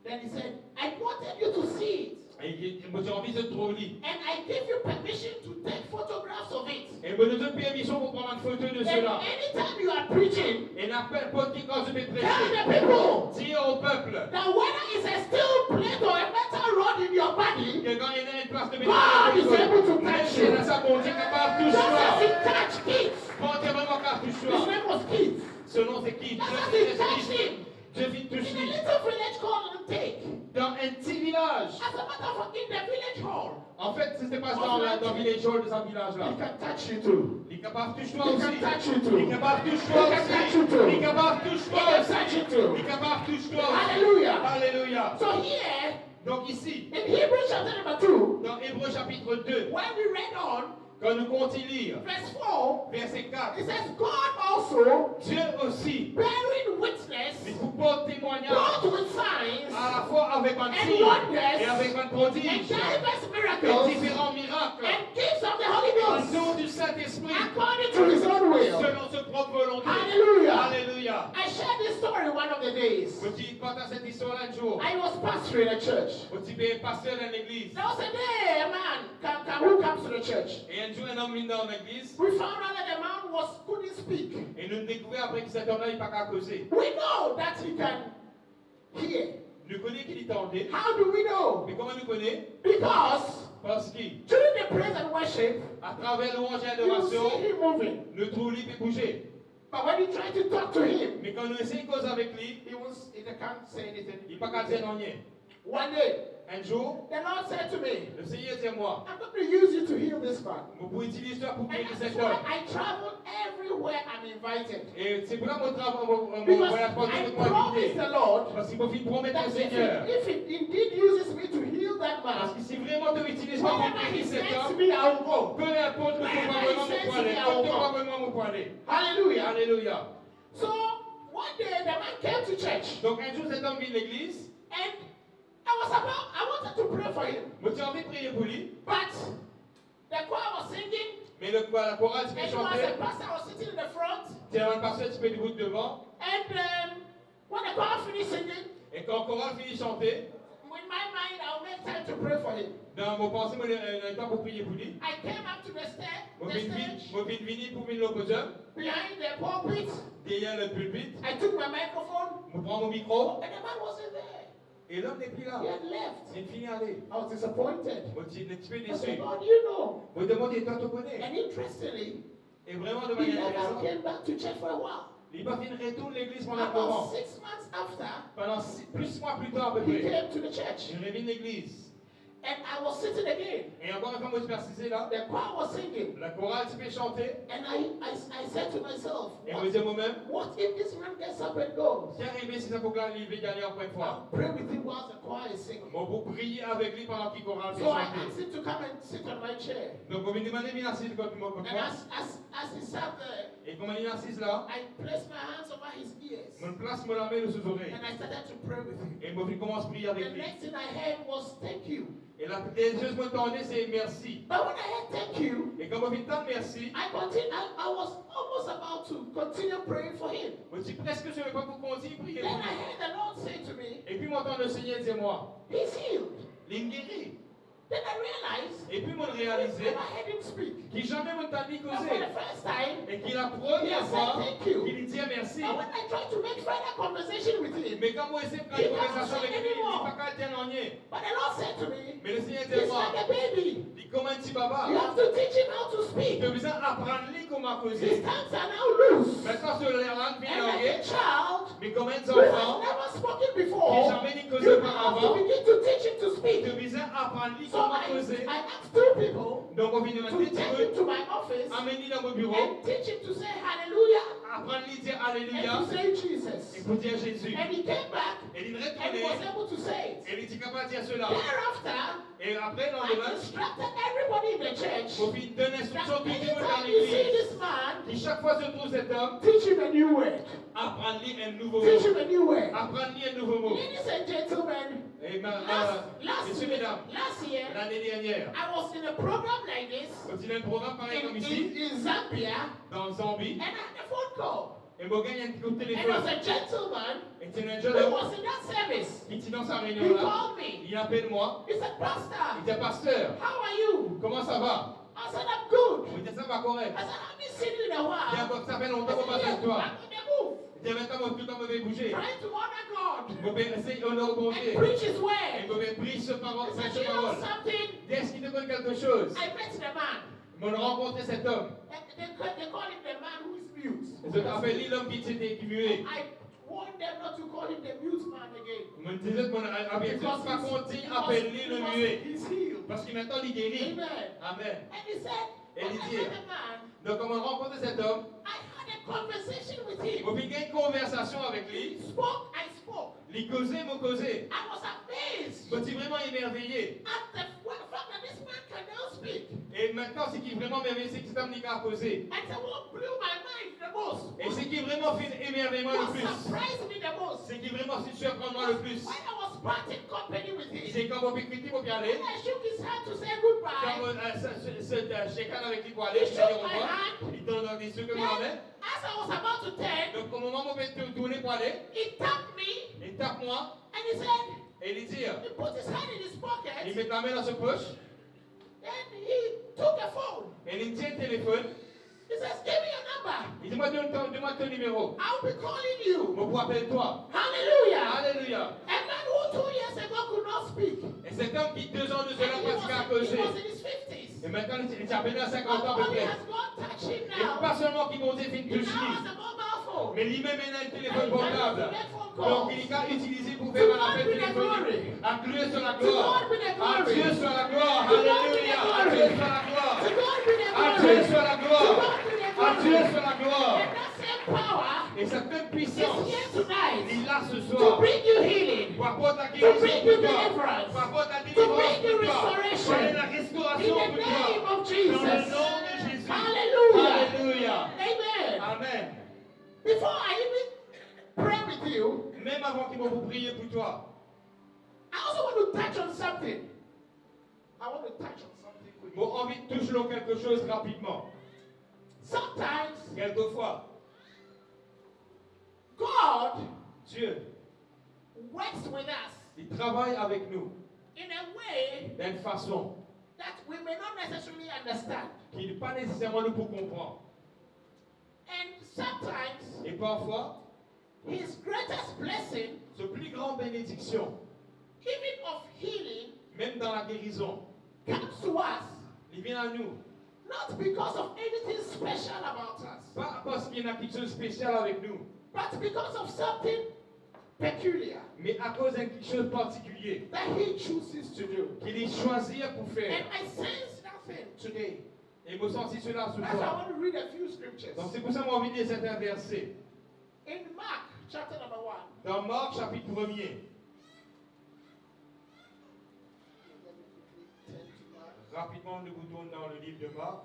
Then he said, I wanted you to see it. Et j'ai envie de trouver. And I give you permission to take photographs of it. Et me donne permission pour prendre une photo de And cela. anytime you are preaching, Et n'appelle pas qui quand je vais tell prêcher. the people Dis au peuple that whether it's a steel plate or a metal rod in your body, que quand il y a une place de God is able to même touch si you. là ça bon Dieu capable Just as touche-toi. he touched Keith. Bon Dieu vraiment capable His touche-toi. name was Keith. Ce nom c'est qui? Just as he touched him Dieu fit in touche a lui. little village called Antake. Dans un petit village. As a matter of fact, in the village hall, En fait, c'était pas dans le village hall de ce village là. he can touch you too. Il est capable touche-toi He aussi. can touch you Il too. est capable touche-toi He can touch you aussi. too. Il est capable He touche-toi can aussi. touch you too. Il est capable touche-toi aussi. Hallelujah. Alléluia. So here, Donc ici, in Hebrews chapter number 2, dans Hébreux chapitre 2, when we read on, quand nous continuons lire, verse 4, verset 4, it says, God also, Dieu aussi, bearing witness, il vous porte témoignage both with signs à la fois avec un and signe wonders et avec un and prodige diverse et miracles différents miracles and gifts of the Holy au Ghost nom du Saint-Esprit according to his own will. selon sa propre volonté. Hallelujah. Alléluia. I shared this story one of the days. Vous partage cette histoire-là un jour. I was pastoring a church. Vous êtes pasteur dans l'église. There was a day a man who comes to the church. Et un jour, un homme vient dans l'église. We found out that the man couldn't speak. Et nous découvrons après que cet homme-là n'est pas qu'à causer. We know that he can hear. Nous connaissons qu'il entendait. How do we know? Mais comment nous connaissons? Because Parce que, during the praise and worship, à travers louange et you will adoration, see him moving. nous trouvons lui peut bouger. But when you try to talk to him, Mais quand nous essayons de causer avec lui, he can't say anything. il n'est pas qu'à dire rien. One day, Un jour, the Lord said to me, le Seigneur dit à moi, I'm going to use you to heal this man. vous pouvez utiliser ça pour And guérir that's cet why homme. I travel everywhere I'm invited. Et c'est pour ça que mon travail, mon Because voyage pour I tout promise invité. the Lord Parce qu'il faut finir promettre au that Seigneur. if it indeed uses me to heal that Parce man, que si vraiment tu utilises pas pour wherever he guérir cet sends homme, me, I will go. peu importe que tu vas vraiment me poiler, comme tu vas vraiment me poiler. Hallelujah. Alléluia. So one day the man came to church Donc un jour cet homme vient à l'église. and I wanted to pray for him. Moi j'ai envie de prier pour lui. But the choir was singing Mais la chorale tu peux and he was chanter. a pastor was sitting in the front. Tu as un pasteur tu peux debout devant. And when the choir finished singing, Et quand la chorale finit de chanter, in my mind I'll make time to pray for him. dans mon pensée, moi j'ai un temps pour prier pour lui. I came up to the stage Moi je viens venir pour venir au podium, behind the pulpit. derrière le pulpit. I took my microphone Je prends mon micro. and the man wasn't there. Et l'homme n'est plus là. He had left. Il finit aller. I was disappointed. Moi j'ai un petit peu I said, déçu. God, you know. Moi je demande et toi tu connais. And interestingly, Et vraiment de he manière never intéressante. came back to church for a while. Il va venir retourner l'église pendant un moment. About 6 months after, Pendant plus de mois plus tard à peu he près. came to the church. Je reviens de l'église. And I was sitting again. Et encore une fois, moi je persistais là. The choir was singing. La chorale tu peux chanter. And I said to myself, Et je me dis à moi-même, what if this man gets up and goes? si arrivé si ça pour gagner, il va gagner encore une fois. I'll pray with him while the choir is singing. Moi pour prier avec lui pendant qu'il chorale peut So I chanter. asked him to come and sit on my chair. Donc on me demandait bien assis contre moi. And as he sat there, Et comme il est assis là, I placed my hands over his ears. je me place me la main sous ses oreilles. And I started to pray with him. Et je commence à prier avec The lui. next thing I heard was, thank you. Et La des choses que je c'est merci. But when I heard thank you, Et quand on dit tant merci, I was almost about to continue praying for him. je suis presque sur le point pour continuer à prier Then pour I lui. heard the Lord say to me, Et puis m'entend le Seigneur dire moi, he's healed. il me guérit. Then I realized Et puis m'ont I've réalisé never heard him speak. qu'il jamais m'entendu And for causer. the first time, Et qu'il a première fois qu'il dit merci. but when I tried to make further conversation with him, Mais quand moi essaie de prendre une conversation avec lui, il dit pas qu'à dire non rien. but the Lord said to me, Mais le Seigneur dit he's moi, like a baby. il dit comme un petit You baba. have to teach him how to speak. Tu as besoin d'apprendre lui comment His causer. tongues are now loose. Maintenant sur la langue And bien like a langue, child mais comme un who has enfant never spoken qui before, n'a jamais ni causé you now have to auparavant, begin to teach him to tu speak. as besoin d'apprendre lui So comment I causer. asked two people Donc on vient de to mettre take him to my office amener dans mon bureau, and teach him to say hallelujah apprendre lui dire and Alléluia to say Jesus. et pour dire Jésus. And he came back Et il and he retourné was able to say it. et il dit capable de dire cela. Thereafter, Et après, dans I le match, instructed everybody in the church au fil d'une instruction that tout le monde dans anytime you see l'église, this man, qui chaque fois se trouve cet homme, teach him a new word. apprendre lui un nouveau Teach mot. him a new word. Apprendre lui un nouveau mot. Ladies and gentlemen, Et last year, l'année dernière, I was in a program like this quand il y a un programme pareil comme ici, in Zambia, dans Zambie, and I had a phone call. et moi gagne un coup de And there téléphone. was a gentleman Et c'est un who jeune homme was in that service. qui était dans sa He réunion là. called me. Il appelle moi. He said, Il Pastor, dit pasteur, how are you? comment ça va? I said, I'm good. Il dit ça va correct. I said, I've been seen you in a Il while. dit bon, ça fait I longtemps qu'on said, passe yes, avec toi. I'm on the move. Il dit maintenant tout le temps je vais bouger. Trying to honor God Je vais essayer d'honorer mon and Dieu. preach His Et word. je vais prier ce parole, He said, cette you know parole. something? Dis, est-ce qu'il te donne quelque chose? I met the man. On a rencontré cet homme. They call him the man who is mute. Je t'appelle l'homme qui était muet. I warned them not to call him the mute man again. Je me disais qu'on avait Because pas continué à appeler le muet. he's healed. Parce qu'il maintenant il guérit. Amen. Amen. And he said, Et when il I dit, met the man, donc on a rencontré cet homme. I had a conversation with him. On a eu une conversation avec lui. He spoke, I spoke. Il causait, m'a causé. I was amazed Je suis vraiment émerveillé. at the fact that this man can now speak. Et maintenant, ce qui est vraiment merveilleux, c'est que cet homme n'est qu'à causer. And so what blew my mind the most Et ce qui est vraiment fait émerveillement le what plus, surprised me the most ce qui est vraiment surprend moi le plus, when I was parting company with him. c'est quand on peut quitter pour y aller. When I shook his hand to say Quand goodbye, chacun avec lui pour he aller, je shook vais dire au my revoir. hand. Il donne des yeux comme Then, on est. as I was about to turn, Donc au moment où on peut tourner pour aller, he tapped me il tape moi and he said, et il dit, he put his hand in his pocket. il met la main dans sa poche Then he took a phone. et il tient le téléphone. He says, give me your number. Il dit, donne-moi ton numéro. I'll be calling you. Mon pour appelle-toi. Hallelujah. Alléluia. A man who 2 years ago could not speak. Et cet homme qui 2 ans de And cela pratique à he causer. was in his 50s. Et maintenant, il est appelé à 50 ans à Not peu only près. has God touched him Et now, pas seulement qu'il monte fait une he touche now has a mobile phone. mais lui-même il a un And téléphone he can portable. make phone Donc calls. il est utilisé pour faire un appel téléphonique. À Dieu sur la gloire. To God be the À glory. Dieu sur la gloire. To God be the Alléluia. À glory. Dieu sur la gloire. To God be the À glory. Dieu sur la To gloire. God be the À Dieu glory. sur la gloire. And that same power Et cette même is puissance, here tonight il est là ce to soir. bring you healing, Pour apporter la to guérison bring pour you toi. deliverance, Pour apporter la to délivrance bring you pour toi. restoration. Pour la in restauration the pour name toi. of Dans Jesus. le nom de Jésus. Hallelujah. Alléluia. Amen. Amen. Before I even pray with you, Même avant qu'ils vont prier pour toi. I also want to touch on something. I want to touch on something quickly. Bon, envie de toucher dans quelque chose rapidement. Sometimes Quelquefois, God Dieu, works with us il travaille avec nous in a way d'une façon that we may not necessarily understand. qui n'est pas nécessairement nous pour comprendre. And sometimes Et parfois, His greatest blessing, ce plus grande bénédiction, even of healing, même dans la guérison, comes to us il vient à nous. not because of anything special about us, Pas parce qu'il y a quelque chose de spécial avec nous, but because of something peculiar mais à cause de quelque chose de particulier that He chooses to do. qu'il est choisi pour And faire. I sense nothing today. Et vous sentez cela ce That's why I soir. want to read a few scriptures. Donc c'est pour ça que j'ai envie de lire certains versets. In Mark chapter number 1. Dans Marc chapitre 1er, Let me quickly turn to Mark. rapidement nous vous tournons dans le livre de Marc.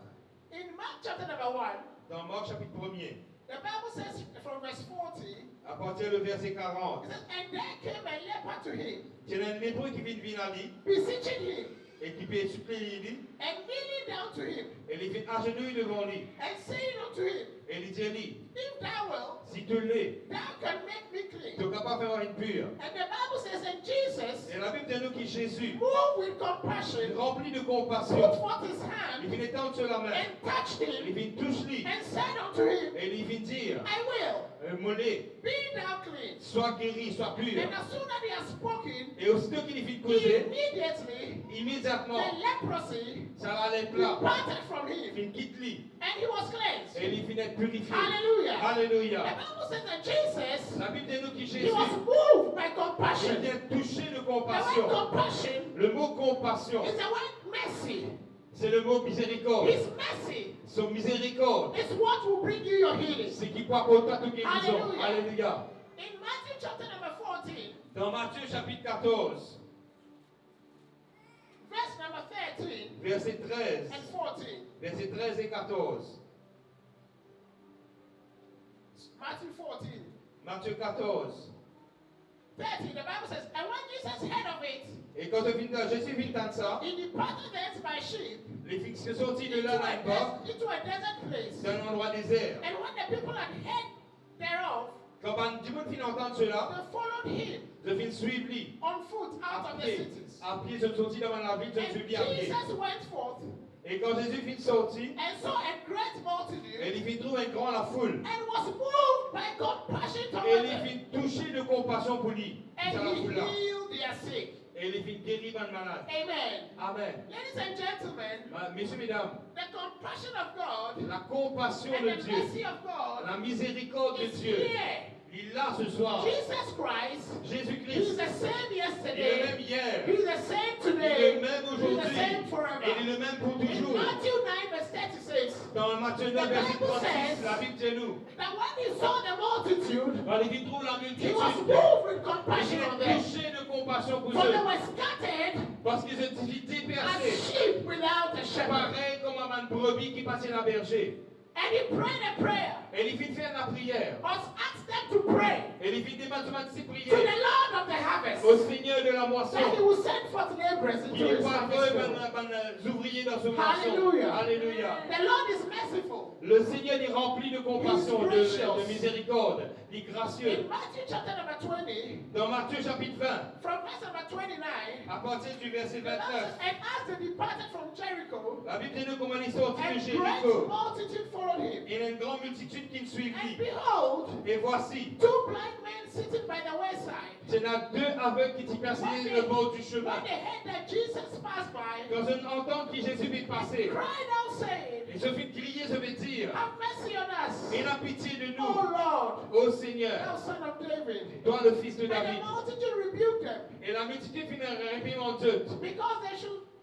In Mark chapter number 1, Dans Marc chapitre 1er, the Bible says from verse 40, à partir du verset 40, it says, and there came a leper to him, il y a un lépreux qui vient de venir à lui beseeching him, et peut supplier lui, and kneeling down to him, et il fait agenouiller devant lui. and saying unto him, Et il dit lui, if thou wilt, si tu l'es, thou can make me tu clean. es capable de faire une pure. And the Bible says, and Jesus, Et la Bible dit nous que Jésus, moved with compassion, rempli de put compassion, forth his il hand vient étendre sur la main, and touched il him, vient toucher lui, and said unto him, et il vient dire, I will, mollet, be thou clean. sois guéri, sois pur. And as soon as he had spoken, Et aussitôt qu'il vient causer, immediately immédiatement, the leprosy ça allait plat, departed from il him, vient quitter lui, and he was cleansed. et il vient être purifié. Hallelujah. The Alléluia. Bible says that Jesus, La Bible dit nous que he Jésus, was moved by il compassion. vient toucher de The compassion. word compassion Le mot compassion, is the word mercy. c'est le mot miséricorde. His mercy Son miséricorde, is what will bring you your healing. c'est qui peut apporter toute guérison. Alléluia. Alléluia. In Matthew chapter number 14, Dans Matthieu chapitre 14, verse number 13 verset 13, and 14. verset 13 et 14. Matthew 14, Matthieu 14. 13, the Bible says, and when Jesus heard of it, Et quand Jésus vit dans ça, he departed thence by ship les fils sont sortis de into là d'un bord, into a desert place. d'un endroit désert. And when the people had heard thereof, Quand du monde fin entendre cela, they followed him je viens suivre lui. on foot out À of the pied, cities. à pied, je sortis dans la ville, je And suis lui à pied. Jesus went forth Et quand Jésus fit sortir, and saw a great multitude il fit trouver un grand la foule. and was moved by compassion Et toward il them. fit toucher de compassion pour lui. And C'est la he foule-là. healed their sick. Et il fit guérir un malade. Amen. Amen. Ladies and gentlemen, Messieurs, mesdames, the compassion of God la compassion and de the Dieu, mercy of God la miséricorde de is Dieu, here. il est là ce soir. Jesus Christ, He's Jésus-Christ, the same il est le yesterday, même hier, He's the same il est today, le même He's the aujourd'hui, same et il forever. est le même pour In toujours. Matthew 9 verse 36, Dans Matthieu 9, verset 36, la Bible dit nous, that when he saw the multitude, quand il trouve la he multitude, was moved with il compassion on est them. touché de compassion pour For they eux, were scattered parce qu'ils étaient as dispersés, sheep without a shepherd. pareil comme un brebis qui passait la berger. And he prayed a prayer, Et il fit faire la prière. or asked them to pray Et il fit demander ces to the prières Lord of the harvest, au Seigneur de la that he moisson. will send forth laborers into Qui his va harvest envoyer field. les ouvriers dans ce moisson. Hallelujah. Alléluia. The Lord is merciful. Le Seigneur est rempli de compassion, de miséricorde, il est gracieux. In Matthew chapter number 20, Dans Matthieu chapitre 20, from verse number 29, à partir du verset the Bible 29, says, and as they departed from Jericho, la Bible dit nous comment il est sorti de a great Jéricho. multitude followed him. Il y a une grande multitude qui le And suivit. behold, Et voici, two blind men sitting by the wayside. il y en a deux aveugles qui s'y passaient le bord du chemin. When they heard that Jesus passed by, Quand je entends que Jésus vit passer, cried out, saying, et je vis crier, je vais dire, have mercy on us, aie la pitié de O nous, Lord, ô Seigneur, thou son of David. toi le fils de And the David. multitude rebuked them, Et la multitude fit un réprimande doute, because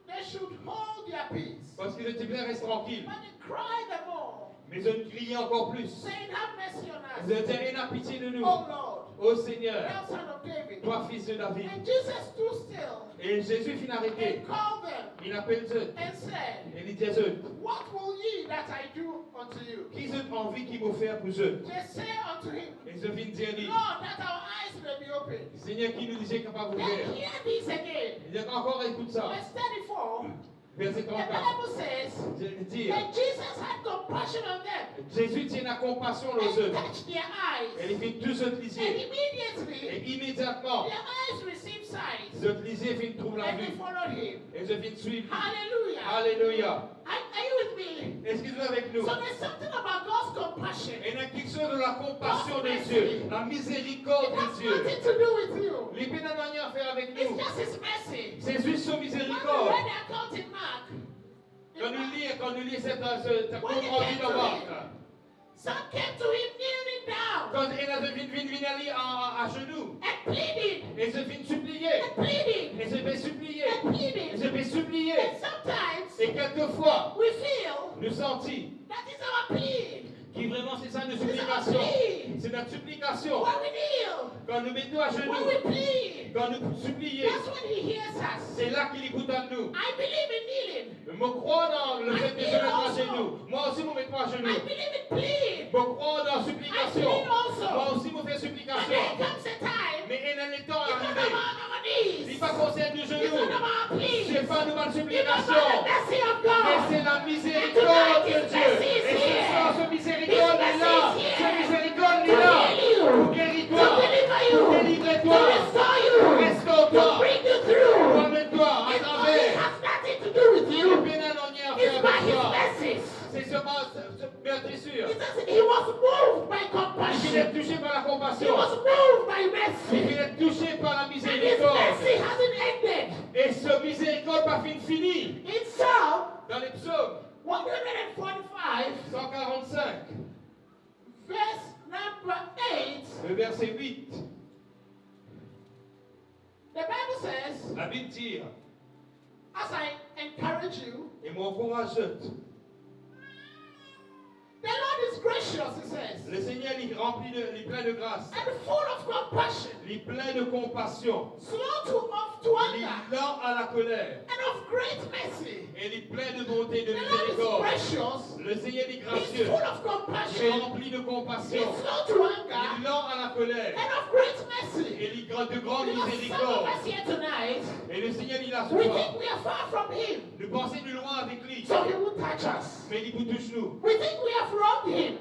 they should hold their peace. parce qu'ils étaient bien restés tranquilles. But they cried the more, Mais je ne criais encore plus. saying, have mercy on Je us, disais, aie la pitié de nous, O Lord, ô Seigneur, thou son of David. toi fils de David. And Jesus stood still Et Jésus fit arrêter. and called them Il appelle eux. and said, Et il dit à eux, what will ye that I do unto you? qui ont envie qu'il vous faire pour eux? They say unto him, Et je viens dire, lui, Lord, that our eyes may be opened. Seigneur, qui nous disait capable de vous Then faire? hear this again. Il dit encore, écoute ça. Verse 34, Verset the 34. Bible says Je dis, that Jesus had compassion on them Jésus tient la compassion aux and eux. touched their eyes. Et il fit tous autres And lisiers. immediately Et immédiatement, their eyes received sight. les autres lisiers fit trouver la And they vue. followed him. Et je viens suivre. Hallelujah. Alléluia. Are you with me? Est-ce que vous êtes avec nous? So there's something about God's compassion. Et il y a quelque chose de la compassion de Dieu, la miséricorde It de has Dieu. nothing to do with you. Les peines n'a rien à faire avec It's nous. just His mercy. C'est juste son When we miséricorde. read the account in Mark, Quand nous lisons cette compte rendu dans Marc, some came to him kneeling down quand il a venu aller à genoux, and pleading et se fit supplier, and pleading et se fait supplier, and et pleading. se fait supplier. And sometimes Et quelquefois, we feel nous sentis that is our plea. qui vraiment c'est ça une It's our supplication. plea. C'est notre supplication. When we kneel, Quand nous mettons à when genoux, we plead, quand nous supplions, that's when He hears us. c'est là qu'il écoute à nous. I believe in kneeling. Je crois dans le fait de se mettre à genoux. Moi aussi, je me mets à I genoux. believe in plead. Je crois dans la supplication. I believe also. Moi aussi, je fais But supplication. there comes a time Mais il y a le temps it's not arrivé. about our knees. C'est pas concerne du It's genou. not about our pleas. C'est pas de bonne It was supplication. not the mercy of Mais God. c'est la miséricorde de Dieu. Et ce soir, ce miséricorde est là. Ce miséricorde est là. Pour guérir toi. Pour délivrer toi. To restore you. Pour restaurer To bring you through. Pour amener toi à It only travers. has nothing to do with Le you. pénal en y a It's fait by avec his toi. mercies. C'est seulement ce meurtrissure. It says he was moved by Il compassion. est touché par la He compassion. was moved by Il mercy. est touché par la And his miséricorde. mercy hasn't ended. Et ce miséricorde pas fini. In Psalm Dans les psaumes 145, 145, verse number 8, le verset 8, the Bible says, la Bible dit, as I encourage you, et m'encourage, the Lord is gracious, he says, le Seigneur est rempli de, il est plein de grâce, and full of compassion, il est plein de compassion, slow to il anger, est lent à la colère, and of great mercy. et il est plein de bonté, de The Lord is miséricorde. gracious, Le Seigneur est he's gracieux, full of il est compassion, rempli de he's compassion, slow to il anger, est lent à la colère, and of great mercy. et il est de grande Because some of miséricorde. us here tonight, Et le Seigneur il a ce we soir. think we are far from him, Nous pensons de loin avec lui, so he won't touch us. mais il vous touche nous. We think we have wronged him,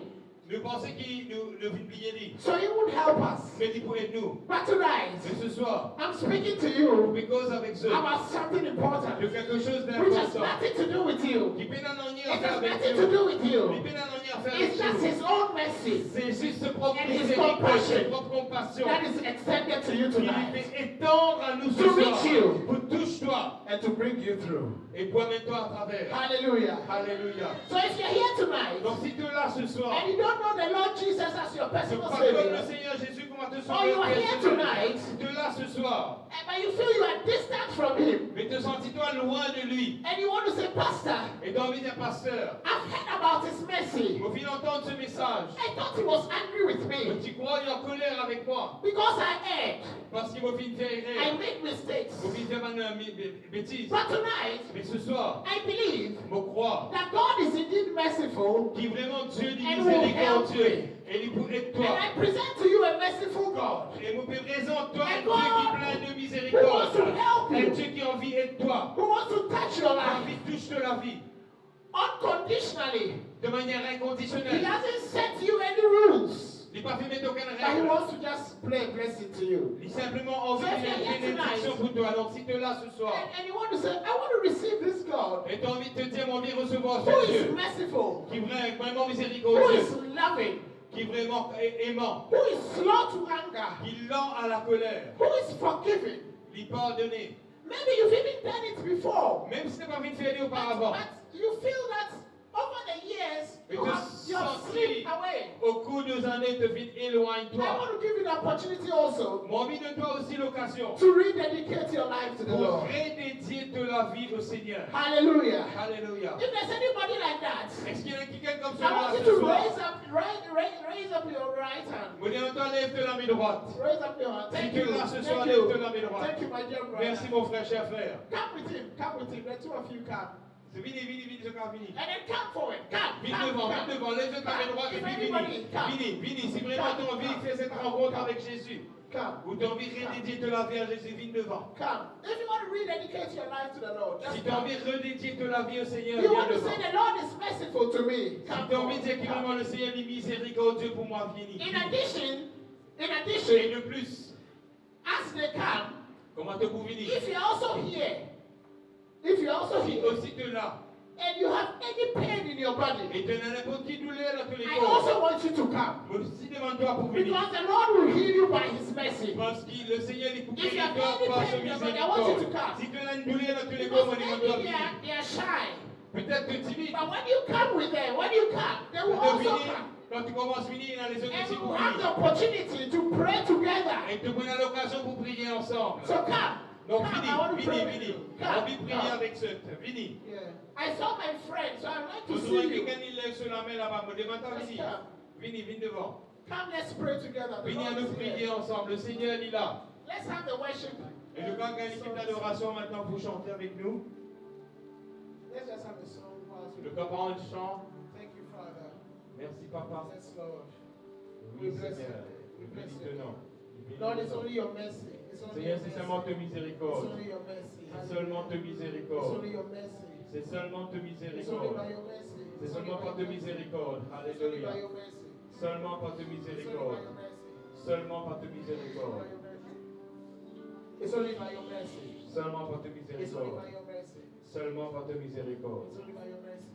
Nous pensons qu'il nous oubliait lui, so he won't help us. mais il pourrait nous. But tonight, Mais ce soir, I'm speaking to you because avec ce, about something de important, quelque chose which has d'important, nothing to do with you. qui peut n'en It à faire has avec nothing to nous, do with qui you. peut n'en à faire It's avec just nous. his own mercy C'est juste ce propre And his miséricorde, compassion. cette propre compassion that is extended to you qui tonight peut étendre à nous ce To soir, reach you. pour touche-toi and to bring you through. et pour amène-toi à travers. Hallelujah. Alléluia. So if you're here tonight Donc si tu es là ce soir, and you don't know the Lord Jesus as your tu personal crois comme le Savior, Seigneur Jésus comment te or you are sauver here tonight, si tu es là ce soir, but you feel you are distant from Him, mais te sens-toi loin de lui and you want to say, Pastor, et tu as envie d'un pasteur, I've heard about His mercy. au fil d'entendre ce message, I thought He was angry with me tu crois qu'il est en colère avec moi because I erred. parce qu'il m'a fait une I erreur, made mistakes. au fil de bêtise. But tonight, Mais ce soir, I believe je crois that God is indeed merciful, qu'il vraiment Dieu dit And will help miséricordieux et il pour aider and toi. I present to you a merciful God Et me présente toi un And Dieu qui God est plein de who wants miséricorde, to help un you, Dieu qui a envie d'aider toi, who wants to touch your qui a life envie de toucher la vie unconditionally. de manière He inconditionnelle. hasn't set you any rules, Il n'a pas fait mettre aucune but He règle. wants to just play a blessing to you. Il simplement envie So if de you're here bénédiction tonight, pour toi. Donc si tu es là ce soir And you want to say, I want to receive this God et tu as envie de te dire, mon envie de recevoir who ce is Dieu merciful, qui est vraiment who miséricordieux, is loving, qui est vraiment aimant, who is slow to anger, qui est lent à la colère, who is forgiving. lui pardonner. Maybe you've even done it before, Même si tu n'as pas envie de faire but, auparavant, but you feel that over the years Mais you te have sentir slipped away. au cours des années te vite I éloigne-toi. want to give you the opportunity also Mon envie de toi aussi l'occasion to rededicate your life to the pour Lord. redédier de la vie au Seigneur. Hallelujah. Alléluia. If there's anybody like that, Est-ce qu'il y a quelqu'un comme I cela want you ce to soir? raise up your right hand. Vous dites, toi, lève la main droite. Raise up your hand. Si Thank tu es you. là ce soir, Thank lève you. la main droite. Thank you, my dear brother. Merci mon frère, cher frère. Come with him. Come with him. The two of you come. Vini, je quand vini. And then come forward. Come. Vini Come, devant, come. vini devant, lève ta main droite et puis vini. Si vraiment tu as envie de faire cette rencontre avec Jésus, Come. ou tu as envie de redédier de la vie à Jésus, vini devant. Come. If you want to rededicate your life to the Lord, Si just tu as come. envie de redédier de la vie au Seigneur, You viens want to devant. say the Lord is merciful to me. Si Come tu as envie de dire forward. que Come. vraiment le Seigneur est miséricordieux pour moi, viens. In addition, Et de plus, as they come, comment te pour venir? if you're also here, if you're also Si here, aussi tu es là, and you have any pain in your body, et tu n'as n'importe quelle douleur dans tous les I corps, also want you to come. aussi demande-toi pour venir. Because the Lord will heal you by His mercy. Parce que le Seigneur est pour If you have toi any par pain son in your body, I want you to miséricorde. come. Si tu as une douleur dans tous les Because corps, demande-toi maybe venir. they are shy. Peut-être que timide. But when you come with them, when you come, they will Quand also tu come. quand tu commences à venir, il y a les autres And aussi we pour will have the venir. opportunity to pray together. Et te donner l'occasion pour prier ensemble. So come. Donc Come, I want to pray with vini. you. On Come. vit prier avec ceux. Vini. Yeah. I saw my friend, so I'd like to Nous see avons you. quelqu'un qui lève sur la main là-bas. Me demande à Let's venir. come. Vini devant. Come, let's pray together. The Vini à Lord nous is prier here. ensemble. Le Seigneur est là. Let's have the worship. Et le grand gagne l'équipe d'adoration maintenant pour chanter avec nous. Let's just have a song whilst we Le camarade de chant. Thank you, Father. Merci papa. Yes, Lord. Oui We bless Seigneur. you. We Nous bless bénis you. ton nom. Lord, it's only your mercy. Seigneur, c'est seulement ta miséricorde. only your mercy. C'est seulement ta It's miséricorde. only your mercy. C'est seulement ta It's only miséricorde. by your mercy. C'est seulement par ta miséricorde. It's only by Alléluia. your mercy. Seulement par ta It's only by miséricorde. your mercy. Seulement par ta miséricorde. It's only by your mercy. Seulement par ta It's only miséricorde. by your mercy. Seulement par ta miséricorde. It's only by your mercy.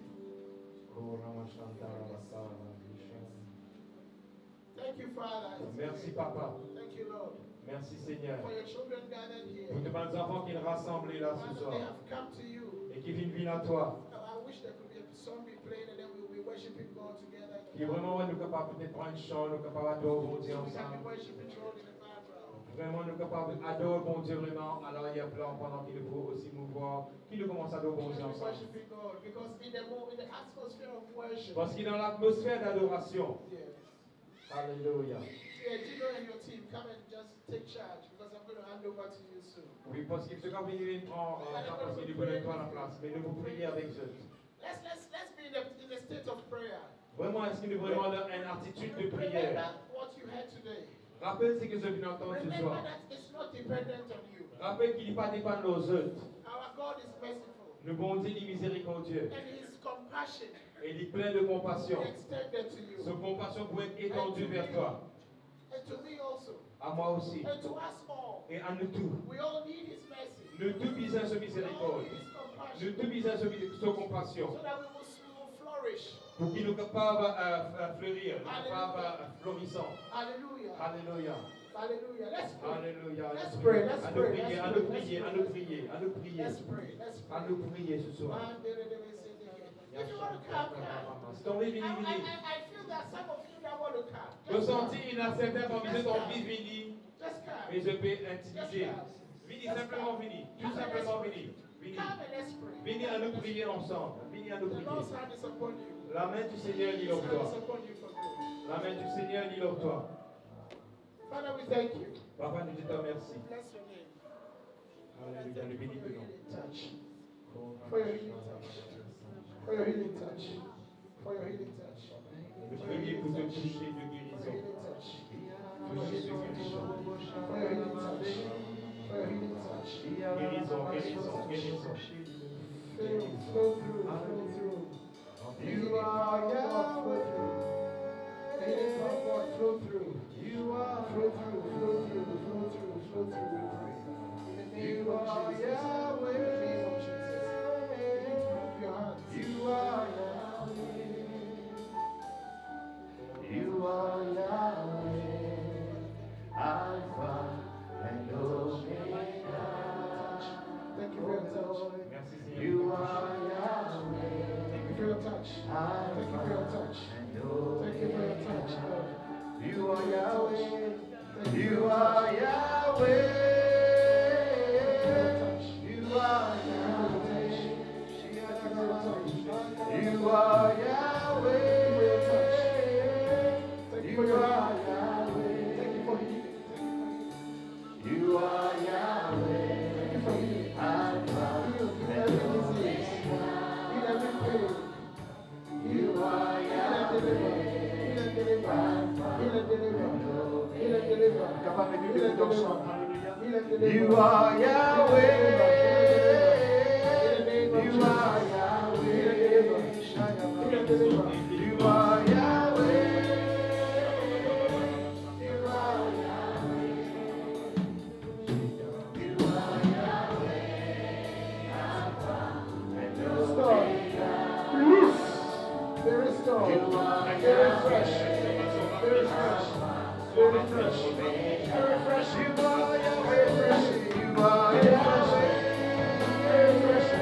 Thank you, Father. Merci, Papa. Thank you, Lord. Merci, Seigneur. For your children gathered here. Pour tes bons enfants qui sont rassemblés là ce Father, soir they have come to you. et qui viennent à toi. I wish there could be a song be played and then we will be worshiping God together. Qui vraiment nous capables peut-être prendre un chant, nous capables d'adorer bon Dieu We can be ensemble. worshiping God in the background. Vraiment nous capables d'adorer bon Dieu vraiment à l'arrière-plan pendant qu'il nous faut aussi mouvoir. Qui nous commence à adorer bon We Dieu can be ensemble. worshiping God because in the atmosphere of worship. Parce qu'il est dans l'atmosphère d'adoration. Yeah. Alléluia. Yeah, Gino and your team, come and just take charge because I'm going to hand over to you soon. Oui, parce qu'il se quand il prend parce qu'il est toi à la place, mais nous vous prier avec eux. Let's be in a state of prayer. Vraiment, est-ce qu'il nous vraiment dans une attitude de prière? Remember what you heard today. Rappelle ce que je viens d'entendre ce Remember soir. that it's not dependent on you. Rappelle qu'il n'est pas dépendant de nos autres. Our God is merciful. Le bon Dieu est miséricordieux. And his compassion Et il est plein de compassion. is extended to you. Sa compassion peut être étendue vers toi. And to me also. À moi aussi. And to us all. Et à nous tous. We all need his mercy. Nous tous besoin de sa We all miséricorde. need his compassion. Nous tous besoin de sa compassion. So that we will flourish. Pour qu'il nous capable fleurir, capable florissant. Hallelujah. Alléluia. Hallelujah. Let's pray. Alléluia. Let's pray. Let's À nous pray. prier, à nous prier, à nous prier, à nous prier. Let's pray. Let's À pray. nous prier ce soir. If you want to come, come. Si ton envie de venir, I feel that some of you that want to come. ressenti, il a certains parmi eux qui ont envie de venir, Just come. mais je peux intimider. Venez simplement venir, tout simplement venir. Venez. Come and let's pray. Venez à nous prier ensemble. Venez à nous The prier. Lord's hand is upon you. La main du Seigneur est His sur hand toi. is upon you for good. La main du Seigneur est sur toi. Father, we thank you. Papa, nous te remercions. Bless your name. Alléluia, le bénis de For your nom. healing touch. For your healing touch. For your healing touch. For your healing touch. Nous prions pour te toucher de For guérison. your healing touch. Toucher de guérison. For your healing touch. For your healing touch. Guérison, guérison, guérison. Flow through, flow through. You are Yahweh. Healing from God, flow through. You are flow through, flow through, flow through, flow through. In the name of Jesus. In the name of Jesus. Lift up your hands. You are Yahweh. You are Yahweh. Alpha and Omega. Thank you for your touch. Merci Seigneur. You are Yahweh. Thank you for your touch. Thank you for your touch. Thank you for your touch, Lord. You are Yahweh. You are Yahweh. You are Yahweh. You are Yahweh. Thank you for your Yahweh. Thank you for healing. You are Yahweh. Thank you for healing. Heal every disease. Heal every pain. You are Yahweh. Heal and deliver. Heal and deliver. Heal and deliver. Heal and deliver. Heal and deliver. You are Yahweh. You are Yahweh. Heal and deliver. You are Yahweh. You are Yahweh. You are Yahweh. Alpha and Omega. Loose. Be restored. Be refreshed. Be refreshed. Be refreshed. Be refreshed. You are Yahweh. You are Yahweh. Be refreshed.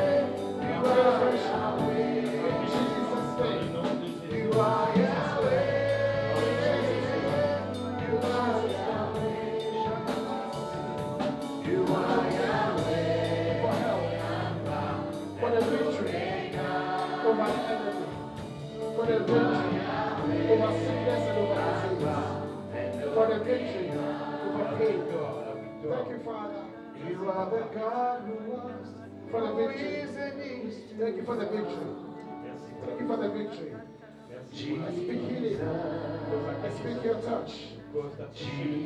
You are Yahweh. In Jesus' name. You are Yahweh. You are Yahweh. You are Yahweh. For help. For the victory over the enemy. For the victory over sickness and over disease. For the victory over pain. Thank you, Father. You are the God who was. For the victory. Thank you for the victory. Thank you for the victory. I speak healing. I speak your touch. cause ta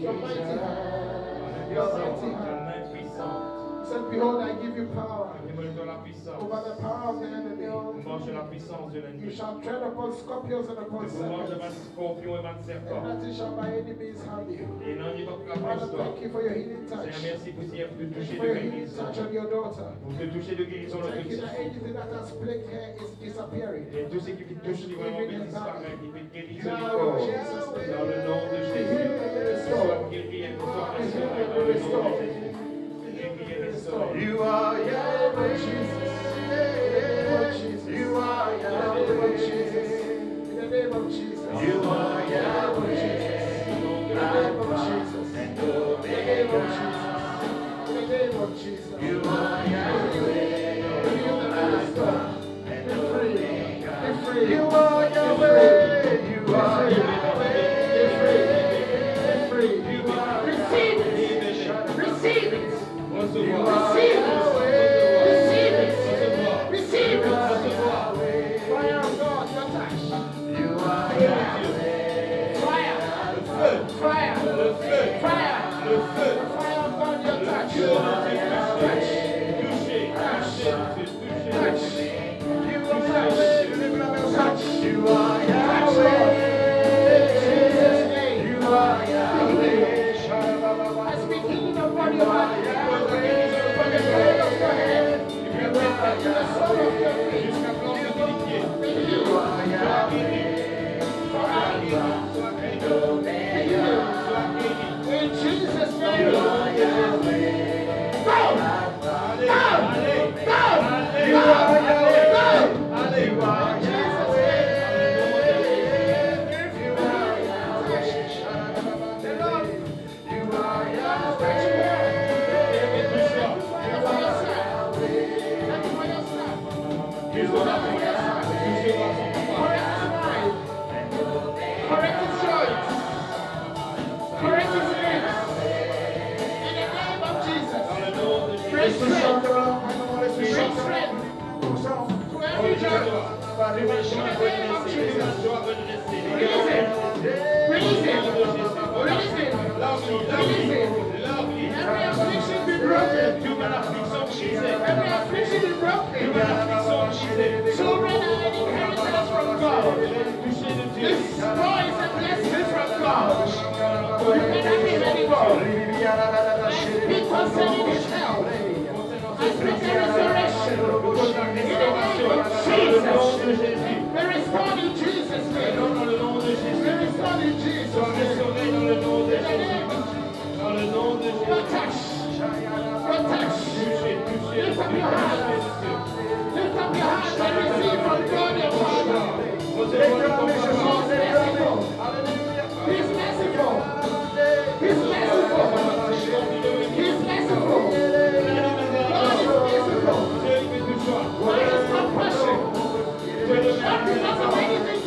Your mighty hand. puissance, Your mighty ta hand. main puissante. He said, behold, I give you power Et moi, je donne la puissance. over the power of the enemy. Vous mangez la puissance de You l'ennemi. shall tread upon scorpions and upon Vous mangez serpents. votre scorpion et votre And serpent. nothing shall by any means harm you. Et non, il va pas Father, plus thank you for your healing touch. Seigneur, merci pour ce Thank toucher you de for your healing guérison. touch on your daughter. Pour te toucher de guérison de Thank you tout. that anything that has plagued her is disappearing. Et tout ce qui te touche, il va vraiment disparaître. Il va guérir son Now, corps. in Jesus' name. Dans le nom de Jésus. Sois guéri et que sois restauré dans le nom de Jésus. Guéri et restauré. You are Yahweh, Jesus. You are Yahweh, Jesus. In the name of Jesus. You are Yahweh, Jesus. In the name of Jesus. In the name of Jesus. In the name of Jesus. You are Yahweh. Heal the minister. Be free. Be free. You are Yahweh. You are Yahweh. Be free. Be free. You are. Receive it. Receive it. Recevoir. Receive it. Receive it. Recevoir. Receive it. Recevoir. Fire of God, your touch. You are fire. Le feu. Fire. Le feu. Fire. Le feu. The fire of God, your touch. Dieu Touch. touché. Touché. Touché. Touch. Touché. You are Yahweh. Touch. You are Yahweh. Jesus' name. You are Yahweh. I speak healing upon your body. From the crown of your head to the sole of your feet. Jusqu'à plan de tes pieds. You are Yahweh. Sois guéri. Sois guéri. In Jesus' name. Go! Allez. Go! Allez. Go! Allez. Go! Allez. Go! Allez. You are Yahweh. If you are Yahweh, the Lord, you are Yahweh. Thank you for your son. Thank you for your son. You are Yahweh. Correct his mind. Correct his joints. Correct his lips. In the name of Jesus. Bring strength. Bring strength to every joint. In the name of Jesus. Release it. Release it. Release it. Release it. Every affliction be broken. Every affliction be broken. Children are an inheritance from God. This boy is a blessing from God. You cannot be anymore. I speak concerning his health. I speak a restoration. In the name of Jesus. Be restored in Jesus' name. Be restored in Jesus' name. In the name of Jesus. Your touch. Your touch. Lift up your hands. Lift up your hands and receive from God your Father. He's merciful. He's merciful. He's merciful. God is merciful. God is compassion. Not because of anything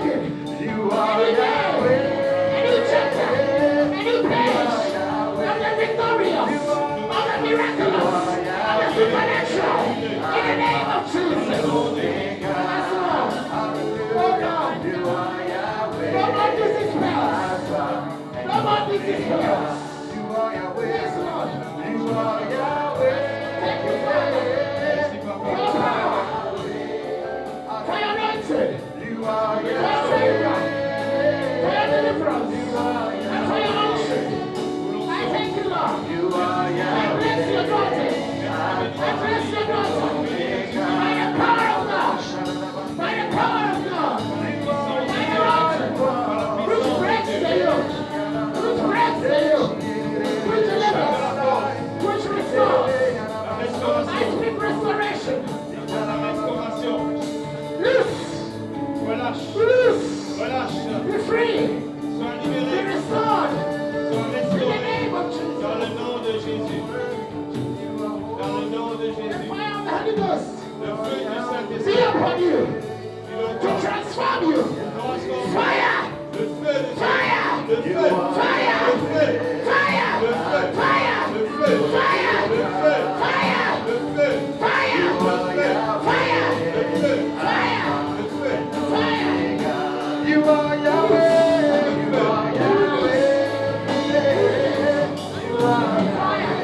broken. You are A new day, Yahweh. a new chapter, a new page of the victorious, of the miraculous, of the supernatural. In the name of Jesus. Yes, Lord. Oh God. You are Yahweh. No more disease spells. No more disease spells. You are Yahweh. Yes, Lord. You are Yahweh. Thank you, Father. For your power. For your anointing. You are For your Yahweh. favor. For your deliverance. And for your unction. I thank you, Lord. You are I Yahweh. bless your daughter. I bless your daughter. By the power of God. By the power of God. By your unction. Which breaks the yoke. Which breaks the yoke. Which delivers. Which restores. I speak restoration. La restauration. Loose. Relâche. Loose. Relâche. Be free. Sois Be libéré. restored. Sois In the restauré. name of Dans Jesus. le nom de Jésus. Dans le nom de The Jésus. fire of the Holy Ghost Le feu du be Saint-Esprit. upon you. Il est To transform you. transforme. Fire. Le feu de Fire. Le feu. Fire. Le feu. Fire. Le feu. Fire. Le feu. Fire. Le feu. Fire. Le feu. Fire. Le feu. Fire. Le feu. Fire. Le feu. Fire. You are Yahweh. You are Yahweh. You are Fire.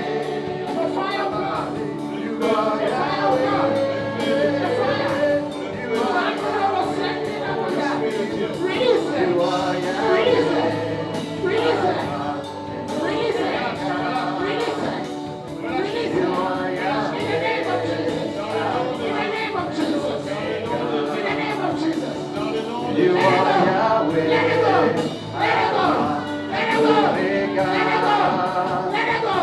The fire of God. You are The fire of God. The fire. You are Release it. You are Yahweh. Release it. Release it. Release it. Release it. Release it. In the name of Jesus. In the name of Jesus. In the name of Jesus. You Let it are go. Yahweh. Let it go. Let it go. Let it go. Omega. Let it go. Let it go.